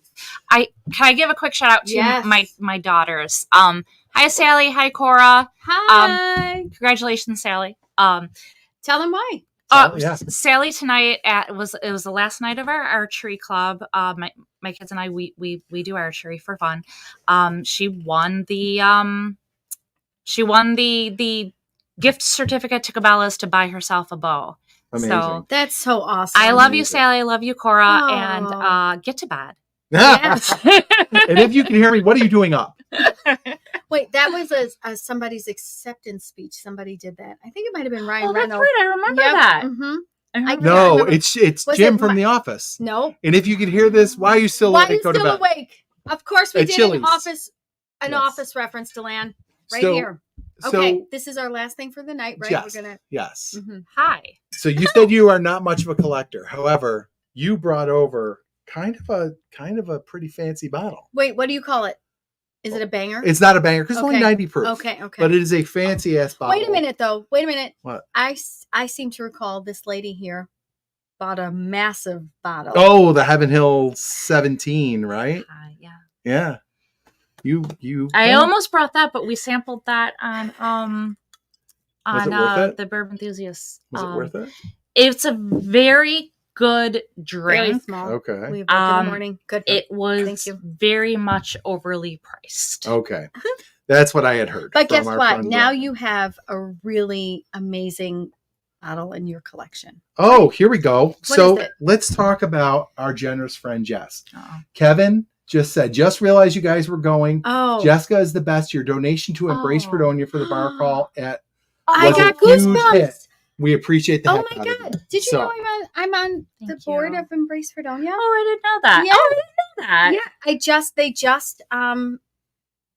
S3: Can I give a quick shout out to
S1: Yes.
S3: my daughters? Hi Sally, hi Cora.
S1: Hi.
S3: Congratulations, Sally.
S1: Tell them why.
S2: Yeah.
S3: Sally tonight it was the last night of our archery club. My kids and I we do archery for fun. She won the gift certificate to Cabela's to buy herself a bow.
S2: Amazing.
S3: So
S1: That's so awesome.
S3: I love you,
S2: Amazing.
S3: Sally. I love you, Cora.
S1: Aw.
S3: And get to bed.
S1: Yes.
S2: And if you can hear me, what are you doing up?
S1: Wait, that was a somebody's acceptance speech. Somebody did that. I think it might have been Ryan
S3: Oh, that's
S1: Reynolds.
S3: right. I remember
S1: Yep.
S3: that.
S1: Mhm.
S3: I remember
S2: No,
S1: remember.
S2: it's
S1: Was
S2: Jim
S1: it
S2: from
S1: my-
S2: The Office.
S1: No.
S2: And if you can hear this, why are you still
S1: Why are
S2: awake?
S1: you
S2: Go to
S1: still
S2: bed.
S1: awake? Of course, we
S2: At
S1: did
S2: Chili's.
S1: an
S2: Yes.
S1: office reference to Lan right
S2: So-
S1: here.
S2: So,
S1: Okay, this is our last thing for the night, right?
S2: Yes.
S1: We're gonna.
S2: yes.
S1: Mhm.
S3: Hi.
S2: So you said you are not much of a collector. However, you brought over kind of a pretty fancy bottle.
S1: Wait, what do you call it? Is it a banger?
S2: It's not a banger because it's only
S1: Okay.
S2: 90 proof.
S1: Okay.
S2: But it is a fancy ass bottle.
S1: Wait a minute, though. Wait a minute.
S2: What?
S1: I seem to recall this lady here bought a massive bottle.
S2: Oh, the Heaven Hill 17, right?
S3: Hi. Yeah.
S2: Yeah. You.
S3: I almost brought that, but we sampled that on
S2: Was it worth it?
S3: the Bourbon Enthusiasts.
S2: Was it worth it?
S3: It's a very good
S1: Very
S3: drink.
S1: small.
S2: Okay.
S1: We have work in the
S3: Um,
S1: morning. Good.
S3: It
S1: Thank
S3: was
S1: you.
S3: very much overly priced.
S2: Okay. That's what I had heard.
S1: But
S2: from
S1: guess
S2: our
S1: what?
S2: friend
S1: Now
S2: Brian.
S1: you have a really amazing bottle in your collection.
S2: Oh, here we go.
S1: What
S2: So
S1: is it?
S2: let's talk about our generous friend Jess.
S3: Uh-oh.
S2: Kevin just said, just realized you guys were going.
S1: Oh,
S2: Jessica is the best. Your donation to Embrace
S3: Oh.
S2: Fredonia for the bar crawl
S1: I
S2: was a
S1: got
S2: huge
S1: goosebumps.
S2: hit. We appreciate the
S1: Oh
S2: heck
S1: my
S2: out of
S1: God!
S2: you.
S1: Did you
S2: So,
S1: know I'm on the
S3: Thank
S1: board
S3: you.
S1: of Embrace Fredonia?
S3: Oh, I didn't know that.
S1: Yeah.
S3: Oh, I didn't know that.
S1: Yeah, they just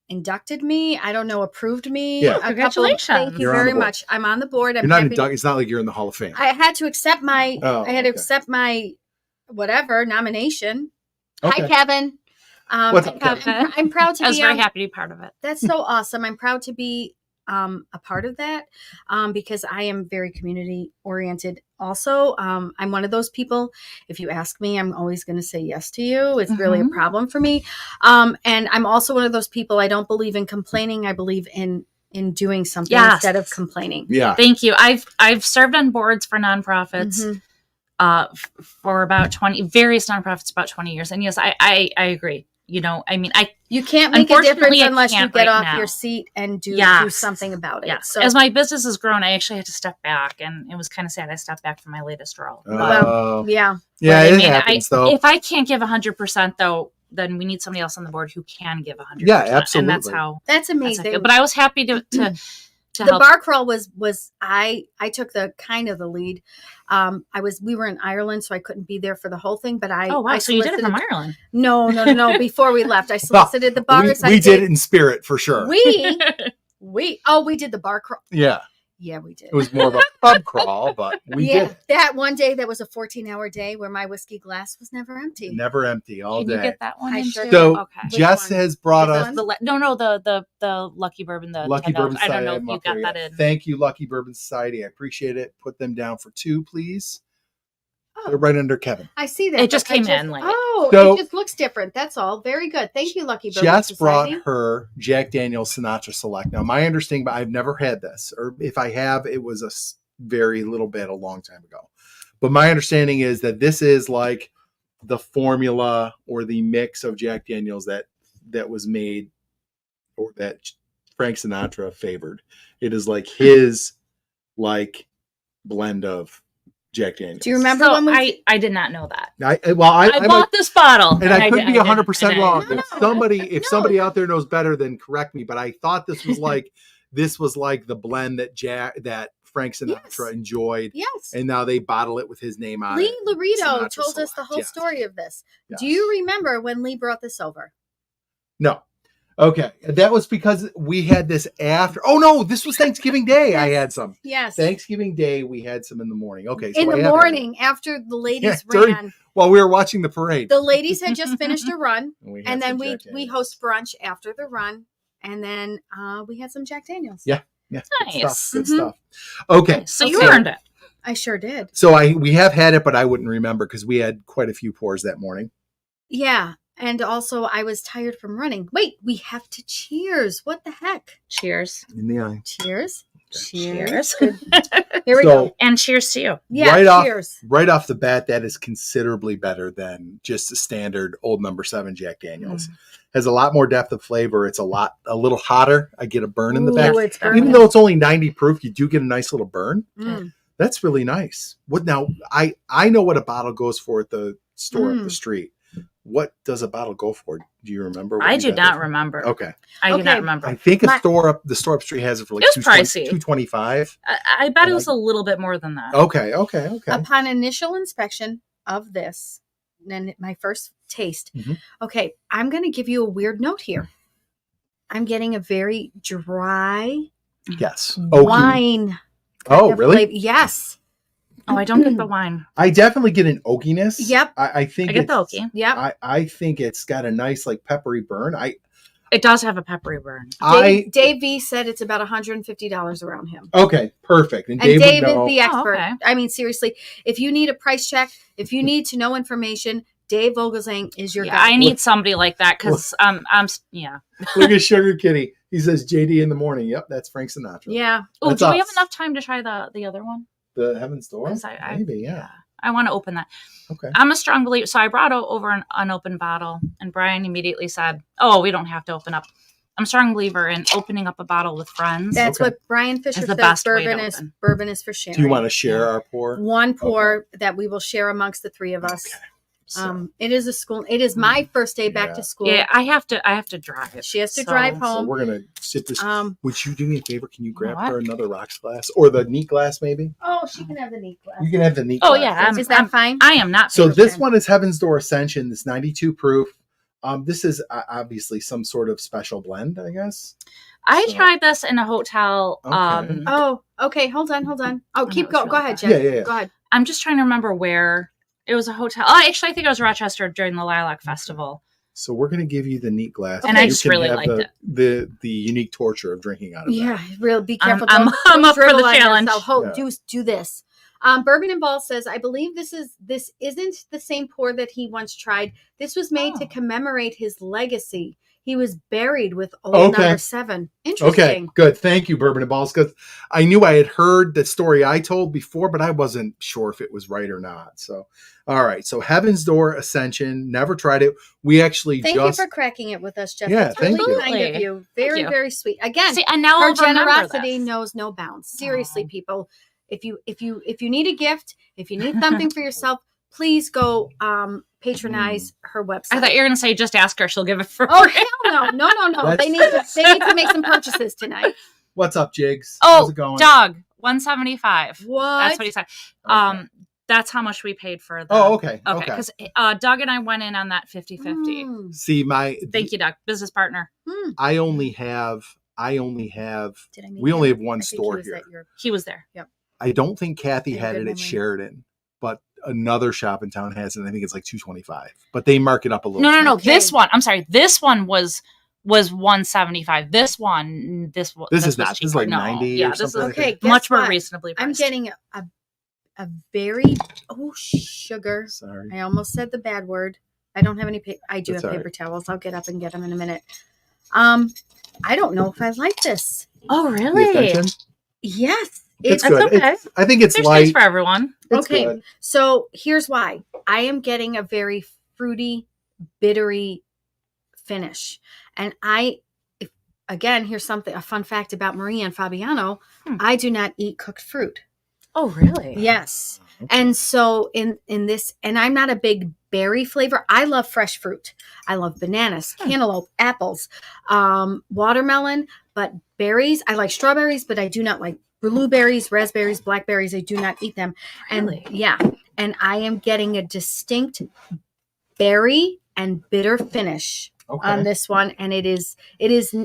S1: inducted me. I don't know, approved me.
S2: Yeah.
S1: A couple-
S3: Congratulations.
S1: Thank you
S2: You're on the
S1: very
S2: board.
S1: much. I'm on the board. I'm
S2: You're not
S1: happy.
S2: inducted. It's not like you're in the Hall of Fame.
S1: I had to accept my.
S2: Oh,
S1: I had to
S2: okay.
S1: accept my whatever nomination.
S2: Okay.
S1: Hi, Kevin.
S2: What's up,
S3: Kevin?
S1: I'm proud to
S3: I was
S1: be
S3: very
S1: on.
S3: happy to be part of it.
S1: That's so awesome. I'm proud to be a part of that because I am very community oriented also. I'm one of those people, if you ask me, I'm always going to say yes to you. It's really a
S3: Mhm.
S1: problem for me. And I'm also one of those people, I don't believe in complaining. I believe in doing something
S3: Yes.
S1: instead of complaining.
S2: Yeah.
S3: Thank you. I've served on boards for nonprofits
S1: Mhm.
S3: for about 20 various nonprofits about 20 years. And yes, I agree. You know, I mean,
S1: You can't make a difference
S3: Unfortunately, I
S1: unless you
S3: can't
S1: get
S3: right
S1: off
S3: now.
S1: your seat and do
S3: Yes.
S1: something about it.
S3: yes.
S1: So
S3: As my business has grown, I actually had to step back, and it was kind of sad. I stepped back from my latest role.
S2: Oh.
S1: yeah.
S2: Yeah,
S3: But,
S2: it
S3: I mean,
S2: happens though.
S3: If I can't give 100%, though, then we need somebody else on the board who can give 100%.
S2: Yeah,
S3: And that's
S2: absolutely.
S3: how.
S1: That's
S3: That's how I
S1: amazing.
S3: feel. But I was happy to
S1: The
S3: help.
S1: bar crawl was I took the kind of the lead. We were in Ireland, so I couldn't be there for the whole thing. But
S3: Oh wow!
S1: I
S3: So you did it from
S1: solicited-
S3: Ireland.
S1: No. Before we left, I solicited the bars.
S2: we did it in spirit for sure.
S1: We did the bar crawl.
S2: Yeah.
S1: Yeah, we did.
S2: It was more of a pub crawl, but we did it.
S1: That one day that was a 14-hour day where my whiskey glass was never empty.
S2: Never empty all
S3: Can
S2: day.
S3: you get that one?
S1: I
S3: in
S1: sure
S3: too?
S1: can.
S2: So
S3: okay.
S1: Which
S2: Jess
S1: one?
S2: has brought
S1: This
S2: us
S1: one?
S3: The Lucky Bourbon, the
S2: Lucky
S3: $10.
S2: Bourbon
S3: I don't
S2: Society.
S3: know
S2: at
S3: if you got
S2: Muckery.
S3: that in.
S2: Thank you, Lucky Bourbon Society. I appreciate it. Put them down for 2, please. They're
S1: Oh,
S2: right under Kevin.
S1: I see that.
S3: It just
S1: but I
S3: came in late.
S1: Oh,
S2: So-
S1: it just looks different. That's all. Very good. Thank you, Lucky Bourbon
S2: Jess brought
S1: Society.
S2: her Jack Daniel's Sinatra Select. Now, my understanding, but I've never had this, or if I have, it was very little bit a long time ago. But my understanding is that this is like the formula or the mix of Jack Daniel's that was made, or that Frank Sinatra favored. It is like his blend of Jack Daniels.
S1: Do you remember
S3: So
S1: when we?
S3: I did not know that.
S2: I
S3: I bought this bottle,
S2: and I could be
S3: didn't-
S2: 100%
S3: and I-
S2: wrong.
S1: No,
S2: If
S1: no.
S2: somebody out there knows better, then correct me. But I thought this was like the blend that Frank Sinatra
S1: Yes.
S2: enjoyed,
S1: Yes.
S2: and now they bottle it with his name on
S1: Lee
S2: it.
S1: Laredo
S2: Sinatra
S1: told us the
S2: Select,
S1: whole
S2: yes.
S1: story of this.
S2: Yes.
S1: Do you remember when Lee brought this over?
S2: No. Okay, that was because we had this after. Oh no, this was Thanksgiving Day. I had some.
S1: Yes.
S2: Thanksgiving Day, we had some in the morning. Okay, so
S1: In
S2: I
S1: the
S2: have had it.
S1: morning after the ladies
S2: during-
S1: ran.
S2: while we were watching the parade.
S1: The ladies had just finished a run,
S2: we had
S1: and then
S2: some
S1: we
S2: Jack
S1: we
S2: Daniels.
S1: host brunch after the run, and then we had some Jack Daniels.
S2: Yeah. Yeah, good
S3: Nice.
S2: stuff. Good
S1: Mhm.
S2: stuff. Okay,
S3: So you
S1: Okay.
S3: earned it.
S1: I sure did.
S2: so we have had it, but I wouldn't remember because we had quite a few pours that morning.
S1: Yeah, and also I was tired from running. Wait, we have to cheers. What the heck?
S3: Cheers.
S2: In the eye.
S1: Cheers.
S3: Cheers.
S1: Here we
S2: So
S1: go.
S3: And cheers to you.
S1: Yeah,
S2: right
S1: cheers.
S2: right off the bat, that is considerably better than just a standard old number 7 Jack Daniels. Has a lot more depth of flavor. It's a little hotter. I get a burn in the back.
S1: Ooh, it's
S3: Even
S2: Even
S1: burning.
S2: though it's only 90 proof, you do get a nice little burn.
S1: Mm.
S2: That's really nice. What now? I know what a bottle goes for at the store up
S1: Mm.
S2: the street. What does a bottle go for? Do you remember? what
S3: I
S2: you
S3: do
S2: got
S3: not
S2: there?
S3: remember.
S2: Okay.
S3: I do
S1: Okay.
S3: not remember.
S2: I think
S1: My-
S2: the store up street has it for like
S3: It was pricey.
S2: $2.25.
S3: I bet it was a little bit more than that.
S2: Okay.
S1: Upon initial inspection of this, and my first taste,
S2: Mhm.
S1: okay, I'm going to give you a weird note here. I'm getting a very dry
S2: Yes. Oaky.
S1: wine.
S2: Oh,
S1: kind of
S2: really?
S1: flavor. Yes.
S3: Oh, I don't get the wine.
S2: I definitely get an oakiness.
S1: Yep.
S2: I think
S3: I get the
S2: it's-
S3: oaky.
S1: Yep.
S2: I think it's got a nice peppery burn.
S3: It does have a peppery burn.
S1: Dave V said it's about $150 around him.
S2: Okay, perfect. And
S1: And
S2: Dave,
S1: Dave
S2: would
S1: is
S2: know.
S1: the expert.
S3: okay.
S1: I mean, seriously, if you need a price check, if you need to know information, Dave Vogelsang is your
S3: Yeah,
S1: guy.
S3: I need somebody like that because yeah.
S2: Look at Sugar Kitty. He says JD in the morning. Yep, that's Frank Sinatra.
S1: Yeah.
S3: Oh,
S2: That's
S3: do we have
S2: us.
S3: enough time to try the other one?
S2: The Heaven's Door.
S3: 'Cause I-
S2: Maybe, yeah.
S3: I want to open that.
S2: Okay.
S3: I'm a strong believer. So I brought over an unopened bottle, and Brian immediately said, "Oh, we don't have to open up." I'm a strong believer in opening up a bottle with friends.
S1: That's
S2: Okay.
S1: what Brian Fisher
S3: It's the
S1: says.
S3: best way to
S1: Bourbon is for sharing.
S2: Do you want to share our pour?
S1: one pour that we will share amongst the three of us?
S2: Okay. So,
S1: It is a school. It is my first day back
S2: Yeah.
S1: to school.
S3: Yeah, I have to drive.
S1: She has to drive
S2: so
S1: home.
S2: we're gonna sit this.
S1: Um,
S2: Would you do me a favor? Can you grab
S3: What?
S2: her another rocks glass or the neat glass maybe?
S1: oh, she can have the neat glass.
S2: You can have the neat
S3: Oh,
S2: glass.
S3: yeah,
S1: Is that fine?
S3: I am not.
S2: So
S3: paying
S2: this
S3: attention.
S2: one is Heaven's Door Ascension. This 92 proof. This is obviously some sort of special blend, I guess.
S3: I
S2: so-
S3: tried this in a hotel.
S2: Okay.
S1: Oh, okay. Hold on. Oh, keep
S3: it's
S1: going. Go
S3: really
S1: ahead,
S3: bad.
S1: Jen.
S2: Yeah.
S1: Go ahead.
S3: I'm just trying to remember where it was a hotel. Oh, actually, I think it was Rochester during the Lilac Festival.
S2: So we're gonna give you the neat glass,
S3: And
S2: but
S3: I
S2: you
S3: just
S2: can
S3: really
S2: have
S3: liked
S2: the unique torture of drinking out of
S1: Yeah,
S2: that.
S1: real. Be careful.
S3: I'm
S1: Don't
S3: up for
S1: dribble
S3: the
S1: on
S3: challenge.
S1: yourself.
S2: Yeah.
S1: Do this. Bourbon and Ball says, I believe this isn't the same pour that he once tried. This was made to
S3: Oh.
S1: commemorate his legacy. He was buried with old
S2: Okay.
S1: number 7.
S2: Okay,
S1: Interesting.
S2: good. Thank you, Bourbon and Balls, because I knew I had heard the story I told before, but I wasn't sure if it was right or not. So, all right. So, Heaven's Door Ascension. Never tried it. We actually
S1: Thank
S2: just
S1: you for cracking it with us, Jeff.
S2: Yeah,
S1: That's really
S2: thank you.
S1: kind of
S3: Absolutely.
S1: you. Very,
S3: you.
S1: very sweet. Again,
S3: See, and now
S1: her
S3: I'll remember
S1: generosity
S3: this.
S1: knows no bounds. Seriously,
S3: Aw.
S1: people, if you need a gift, if you need something for yourself, please go patronize her website.
S3: I thought you were going to say just ask her; she'll give it for
S1: Oh
S3: free.
S1: hell no.
S2: That's-
S1: They need to make some purchases tonight.
S2: What's up, Jigs? How's
S3: Oh,
S2: it going?
S3: dog, 175.
S1: What?
S3: That's what he said.
S2: Okay.
S3: That's how much we paid for the.
S2: Oh, okay.
S3: Okay,
S2: Okay.
S3: because Doug and I went in on that 50-50.
S1: Mm.
S2: See,
S3: Thank you, Doug, business partner.
S1: Mm.
S2: I only have.
S1: Did I meet
S2: We only
S1: him?
S2: have one
S1: I think he
S2: store
S1: was
S2: here.
S1: at your-
S3: He was there.
S2: I don't think Kathy
S1: Had a
S2: had
S1: good
S2: it at
S1: memory.
S2: Sheridan, but another shop in town has it. I think it's like $225, but they mark it up a little.
S3: No.
S1: Okay.
S3: This one. I'm sorry. This one was 175. This one. This
S2: This
S3: was
S2: is not. This is
S3: cheaper.
S2: like
S3: No.
S2: 90
S3: Yeah,
S2: or
S3: this
S2: something
S3: is
S2: like
S1: Okay,
S2: that.
S1: guess
S3: much more
S1: what?
S3: reasonably priced.
S1: I'm getting a very sugar.
S2: Sorry.
S1: I almost said the bad word. I don't have any paper. I do
S2: That's
S1: have
S2: all
S1: paper towels. I'll get up and get them in a minute. I don't know if I like this.
S3: Oh,
S2: The
S3: really?
S2: Ascension?
S1: Yes.
S2: It's
S3: That's
S2: good.
S3: okay.
S2: I think it's
S3: There's
S2: light.
S3: things for everyone.
S2: It's
S1: Okay.
S2: good.
S1: So here's why. I am getting a very fruity, bittery finish. And again, here's a fun fact about Maria and Fabiano. I do not eat cooked fruit.
S3: Oh, really?
S1: Yes. And so in this, and I'm not a big berry flavor. I love fresh fruit. I love bananas, cantaloupe, apples, watermelon, but berries. I like strawberries, but I do not like blueberries, raspberries, blackberries. I do not eat them.
S3: Really?
S1: And yeah. And I am getting a distinct berry and bitter finish
S2: Okay.
S1: on this one. And it is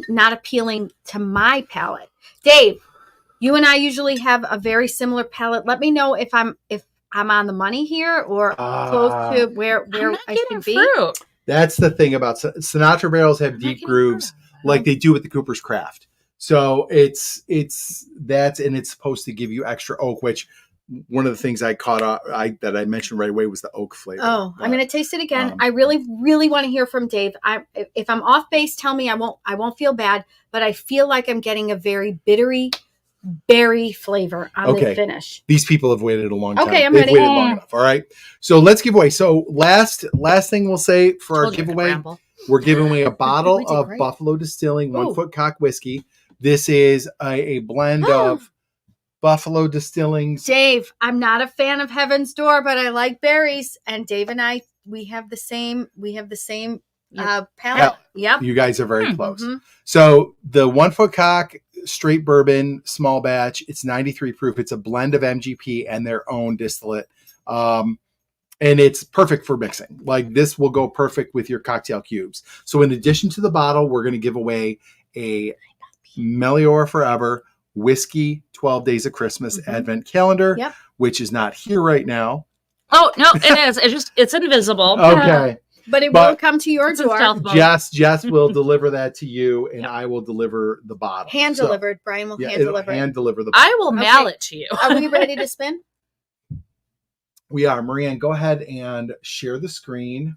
S1: not appealing to my palate. Dave, you and I usually have a very similar palate. Let me know if I'm on the money here or close to where
S3: I'm not
S1: I
S3: getting
S1: should be.
S3: fruit.
S2: That's the thing about Sinatra barrels have
S3: I'm not
S2: deep
S3: getting
S2: grooves
S3: fruit.
S2: like they do with the Cooper's Craft. So it's supposed to give you extra oak, which one of the things I caught that I mentioned right away was the oak flavor.
S1: Oh, I'm
S2: But,
S1: going to taste it again.
S2: um,
S1: I really, really want to hear from Dave. If I'm off base, tell me. I won't feel bad, but I feel like I'm getting a very bittery berry flavor on
S2: Okay.
S1: the finish.
S2: these people have waited a long time.
S1: Okay, I'm
S2: They've
S1: ready.
S2: waited long enough. All right. So let's give away. So last thing we'll say for our
S3: Told you I could
S2: giveaway,
S3: ramble.
S2: we're giving away a bottle
S1: We did
S2: of
S1: great.
S2: Buffalo Distilling
S1: Ooh.
S2: 1 Foot Cock whiskey. This is a blend of Buffalo Distilling's.
S1: Dave, I'm not a fan of Heaven's Door, but I like berries. And Dave and I, we have the same palate.
S2: Yeah.
S1: Yep.
S2: You guys are very close.
S1: Mhm.
S2: So the 1 Foot Cock straight bourbon small batch, it's 93 proof. It's a blend of MGP and their own distillate. And it's perfect for mixing. Like this will go perfect with your cocktail cubes. So in addition to the bottle, we're going to give away a Melior Forever whiskey 12 Days of Christmas
S1: Mhm.
S2: Advent calendar,
S1: Yep.
S2: which is not here right now.
S3: Oh no, it is. It's invisible.
S2: Okay.
S1: But it
S2: But-
S1: will come to your
S3: It's in
S1: door.
S3: stealth mode.
S2: Jess will deliver that to you, and I will deliver the bottle.
S1: Hand
S2: So,
S1: delivered. Brian will
S2: yeah,
S1: hand
S2: it'll
S1: deliver.
S2: hand
S1: it.
S2: deliver the bottle.
S3: I will
S1: Okay.
S3: mail it to you.
S1: Are we ready to spin?
S2: We are. Marianne, go ahead and share the screen.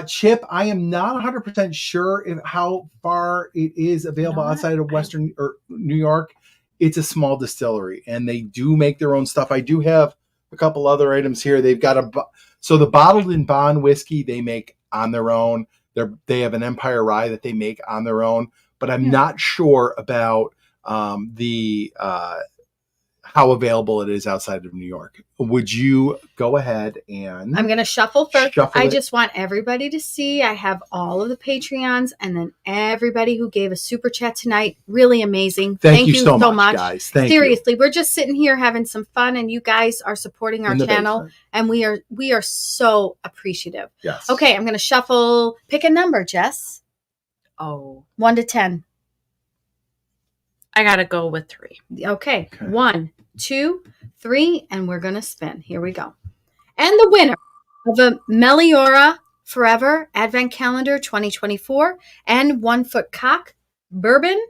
S2: Chip, I am not 100% sure how far it is available
S3: No,
S2: outside of Western or New York. It's a small distillery, and they do make their own stuff. I do have a couple other items here. They've got so the bottled in bond whiskey they make on their own. They have an Empire Rye that they make on their own, but I'm not sure about the how available it is outside of New York. Would you go ahead and
S1: I'm going to shuffle first.
S2: Shuffle
S1: I
S2: it.
S1: just want everybody to see I have all of the Patreons and then everybody who gave a super chat tonight. Really amazing.
S2: Thank you so much, guys. Thank
S1: Seriously, we're just sitting here having some fun and you guys are supporting
S2: you.
S1: our
S2: In the
S1: channel
S2: basement.
S1: and we are so appreciative.
S2: Yes.
S1: Okay, I'm going to shuffle. Pick a number, Jess.
S3: Oh,
S1: 1 to 10.
S3: I gotta go with 3.
S1: Okay.
S2: Okay.
S1: 1, 2, 3, and we're going to spin. Here we go. And the winner of a Meliora Forever Advent Calendar 2024 and 1 Foot Cock bourbon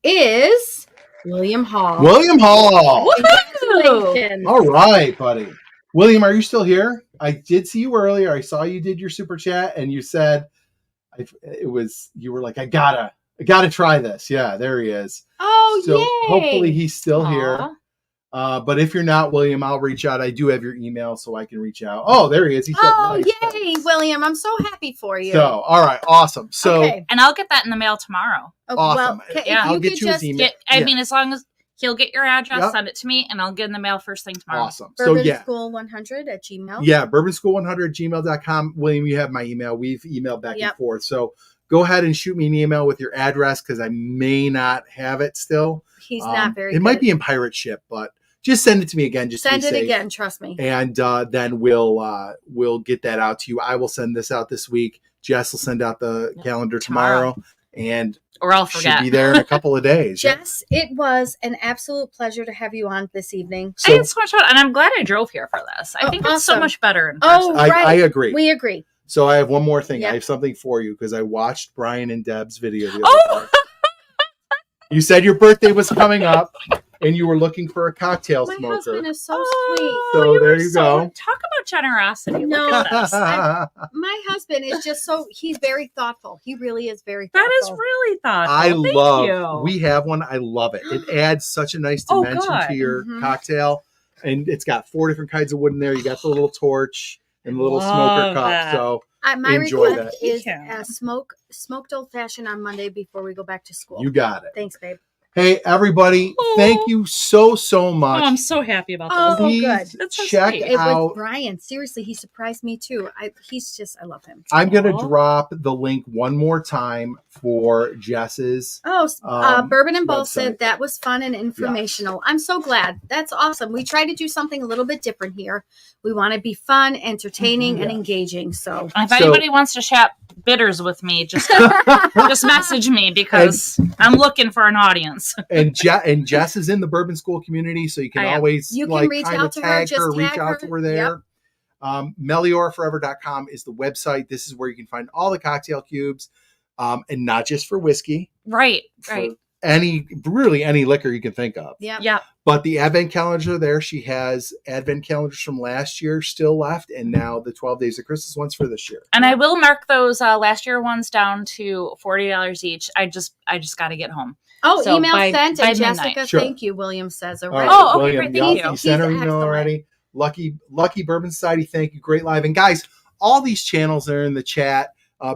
S1: is William Hall.
S2: William Hall.
S1: Congratulations.
S2: All right, buddy. William, are you still here? I did see you earlier. I saw you did your super chat, and you said you were like, I gotta try this. Yeah, there he is.
S1: Oh,
S2: So
S1: yay.
S2: hopefully he's still here.
S3: Aw.
S2: But if you're not, William, I'll reach out. I do have your email, so I can reach out. Oh, there he is. He said,
S1: Oh,
S2: nice,
S1: yay,
S2: thanks.
S1: William. I'm so happy for you.
S2: So, all right, awesome. So,
S1: okay.
S3: And I'll get that in the mail tomorrow.
S1: Oh,
S2: awesome.
S1: Well, okay,
S3: Yeah.
S1: if
S2: I'll
S1: you
S2: get
S1: could
S2: you his
S1: just
S2: email.
S3: I
S2: Yeah.
S3: mean, as long as he'll get your address,
S2: Yep.
S3: send it to me, and I'll get in the mail first thing tomorrow.
S2: awesome. So, yeah.
S1: bourbonschool100 at Gmail.
S2: Yeah, bourbonschool100@gmail.com. William, you have my email. We've emailed back
S1: Yep.
S2: and forth. So go ahead and shoot me an email with your address because I may not have it still.
S1: He's not very
S2: It might
S1: good.
S2: be in pirate ship, but just send it to me again. Just to
S1: Send
S2: be
S1: it
S2: safe.
S1: again. Trust me.
S2: And then we'll get that out to you. I will send this out this week. Jess will send out the calendar tomorrow. And
S3: Or I'll
S2: should
S3: forget.
S2: be there in a couple of days.
S1: Jess, it was an absolute pleasure to have you on this evening.
S3: I had so much fun, and I'm glad I drove here for this. I
S1: Oh,
S3: think it's so
S1: awesome.
S3: much better in
S1: Oh,
S3: person.
S1: right.
S2: I agree.
S1: We agree.
S2: So I have one more thing.
S1: Yeah.
S2: I have something for you because I watched Brian and Deb's video the other
S3: Oh!
S2: day. You said your birthday was coming up and you were looking for a cocktail
S1: My
S2: smoker.
S1: husband is so
S3: Oh,
S2: So there
S3: were
S2: you go.
S3: Talk about generosity.
S1: No.
S3: Look at this.
S1: sweet. My husband is just he's very thoughtful. He really is very thoughtful.
S3: That is really thoughtful.
S2: I
S3: Thank
S2: love.
S3: you.
S2: We have one. I love it. It adds such a nice
S3: Oh,
S2: dimension
S3: good.
S2: to your
S1: Mhm.
S2: cocktail, and it's got 4 different kinds of wood in there. You got the little torch and the little
S3: Love
S2: smoker cup.
S3: that.
S2: So
S1: My
S2: Enjoy
S1: request
S2: that.
S1: is
S3: Thank you.
S1: a smoked old fashioned on Monday before we go back to school.
S2: you got it.
S1: Thanks, babe.
S2: Hey, everybody!
S3: Oh.
S2: Thank you so much.
S3: Oh, I'm so happy about
S1: Oh,
S3: this.
S2: Please
S1: good.
S3: That's so
S2: check
S3: sweet.
S1: It was
S2: out.
S1: Brian. Seriously, he surprised me too. I love him.
S2: I'm going to
S3: Aw.
S2: drop the link one more time for Jess's.
S1: Oh, Bourbon and Bowl
S2: website.
S1: said that was fun and informational. I'm so glad. That's awesome. We try to do something a little bit different here. We want to be fun, entertaining,
S2: Mhm.
S1: and
S2: Yeah.
S1: engaging. So
S3: If
S2: So-
S3: anybody wants to chat bitters with me, just message me because I'm looking for an audience.
S2: And Jess is in the Bourbon School community, so you can
S3: I am.
S2: always
S1: You can reach
S2: kinda
S1: out to her,
S2: tag
S1: just
S2: reach
S1: tag
S2: out to
S1: her.
S2: her there. Melioraforever.com is the website. This is where you can find all the cocktail cubes, and not just for whiskey,
S3: Right.
S2: for any liquor you can think of.
S1: yeah.
S3: Yeah.
S2: But the advent calendar there, she has advent calendars from last year still left, and now the 12 Days of Christmas ones for this year.
S3: And I will mark those last year ones down to $40 each. I just got to get home.
S1: Oh,
S3: So
S1: email
S3: by-
S1: sent
S3: by
S1: and
S3: midnight.
S1: Jessica,
S2: Sure.
S1: thank you. William says
S2: All
S1: already.
S2: right,
S3: Oh, okay,
S2: William,
S3: great,
S2: yeah,
S3: thank you.
S2: you sent her
S1: He's
S2: email
S1: excellent.
S2: already. Lucky Bourbon Society, thank you. Great live. And guys, all these channels are in the chat.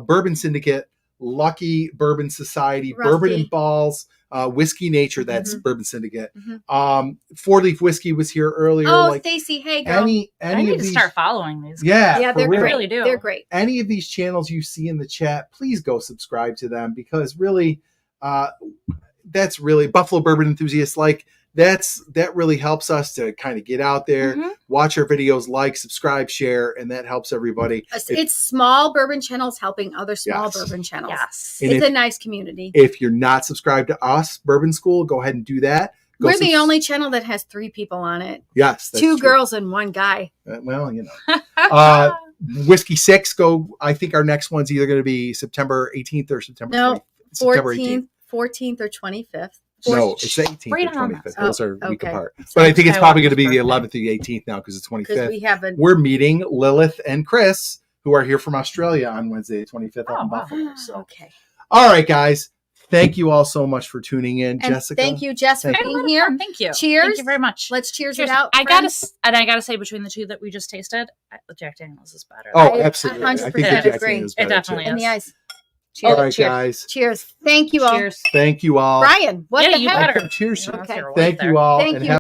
S2: Bourbon Syndicate, Lucky Bourbon Society,
S1: Rusty.
S2: Bourbon and Balls, Whiskey Nature, that's
S1: Mhm.
S2: Bourbon Syndicate.
S1: Mhm.
S2: 4-Leaf Whiskey was here earlier.
S1: Oh,
S2: like
S1: Stacy, hey girl.
S2: any
S3: I need
S2: of
S3: to
S2: these,
S3: start following these.
S2: yeah,
S1: Yeah,
S2: for
S1: they're
S2: real.
S1: great.
S3: Really do.
S1: They're great.
S2: Any of these channels you see in the chat, please go subscribe to them because really, that's really Buffalo Bourbon Enthusiasts. Like that really helps us to kind of get out there,
S3: Mhm.
S2: watch our videos, like, subscribe, share, and that helps everybody.
S1: It's small bourbon channels helping other small
S2: Yes.
S1: bourbon channels.
S3: Yes.
S2: And
S1: It's
S2: if-
S1: a nice community.
S2: If you're not subscribed to us, Bourbon School, go ahead and do that. Go
S1: We're the
S2: subs-
S1: only channel that has 3 people on it.
S2: yes, that's
S1: 2
S2: true.
S1: girls and 1 guy.
S2: Well, Whiskey 6. Go. I think our next one's either going to be September 18th or September.
S1: No,
S2: 20th. September
S1: 14th or 25th.
S2: No, it's the 18th
S3: Right
S2: or
S3: on
S2: 25th.
S1: that.
S2: Those are a week
S1: Okay.
S2: apart. But I think it's
S3: I
S2: probably
S3: want
S2: going to be the
S3: his
S2: 11th or the 18th now because it's
S1: Because
S2: 25th.
S1: we have a
S2: We're meeting Lilith and Chris, who are here from Australia on Wednesday, the 25th
S3: Oh,
S2: out in
S3: wow.
S2: Buffalo. So,
S1: okay.
S2: all right, guys. Thank you all so much for tuning in.
S1: And
S2: Jessica.
S1: thank you, Jess, for
S2: thank
S3: I had a
S1: being
S3: lot of
S1: here.
S3: fun. Thank you.
S1: Cheers.
S3: Thank you very much.
S1: Let's cheers
S3: Cheers.
S1: it out.
S3: I
S1: friends.
S3: gotta say, between the 2 that we just tasted, Jack Daniels is better.
S2: Oh,
S1: I
S2: absolutely. I
S1: 100%
S2: think the Jack
S1: agree.
S2: Daniels is
S3: It
S2: better,
S3: definitely
S2: too.
S1: in the
S3: is.
S1: eyes.
S2: All
S1: Cheers.
S2: right,
S3: Cheers.
S2: guys.
S1: Cheers. Thank you all.
S3: Cheers.
S2: Thank you all.
S1: Brian, what
S3: Yeah,
S1: the
S3: you
S1: heck?
S3: better.
S2: Cheers.
S3: I don't
S1: Okay.
S3: care what
S2: Thank
S3: there.
S2: you all.
S1: Thank
S2: and
S1: you.
S2: have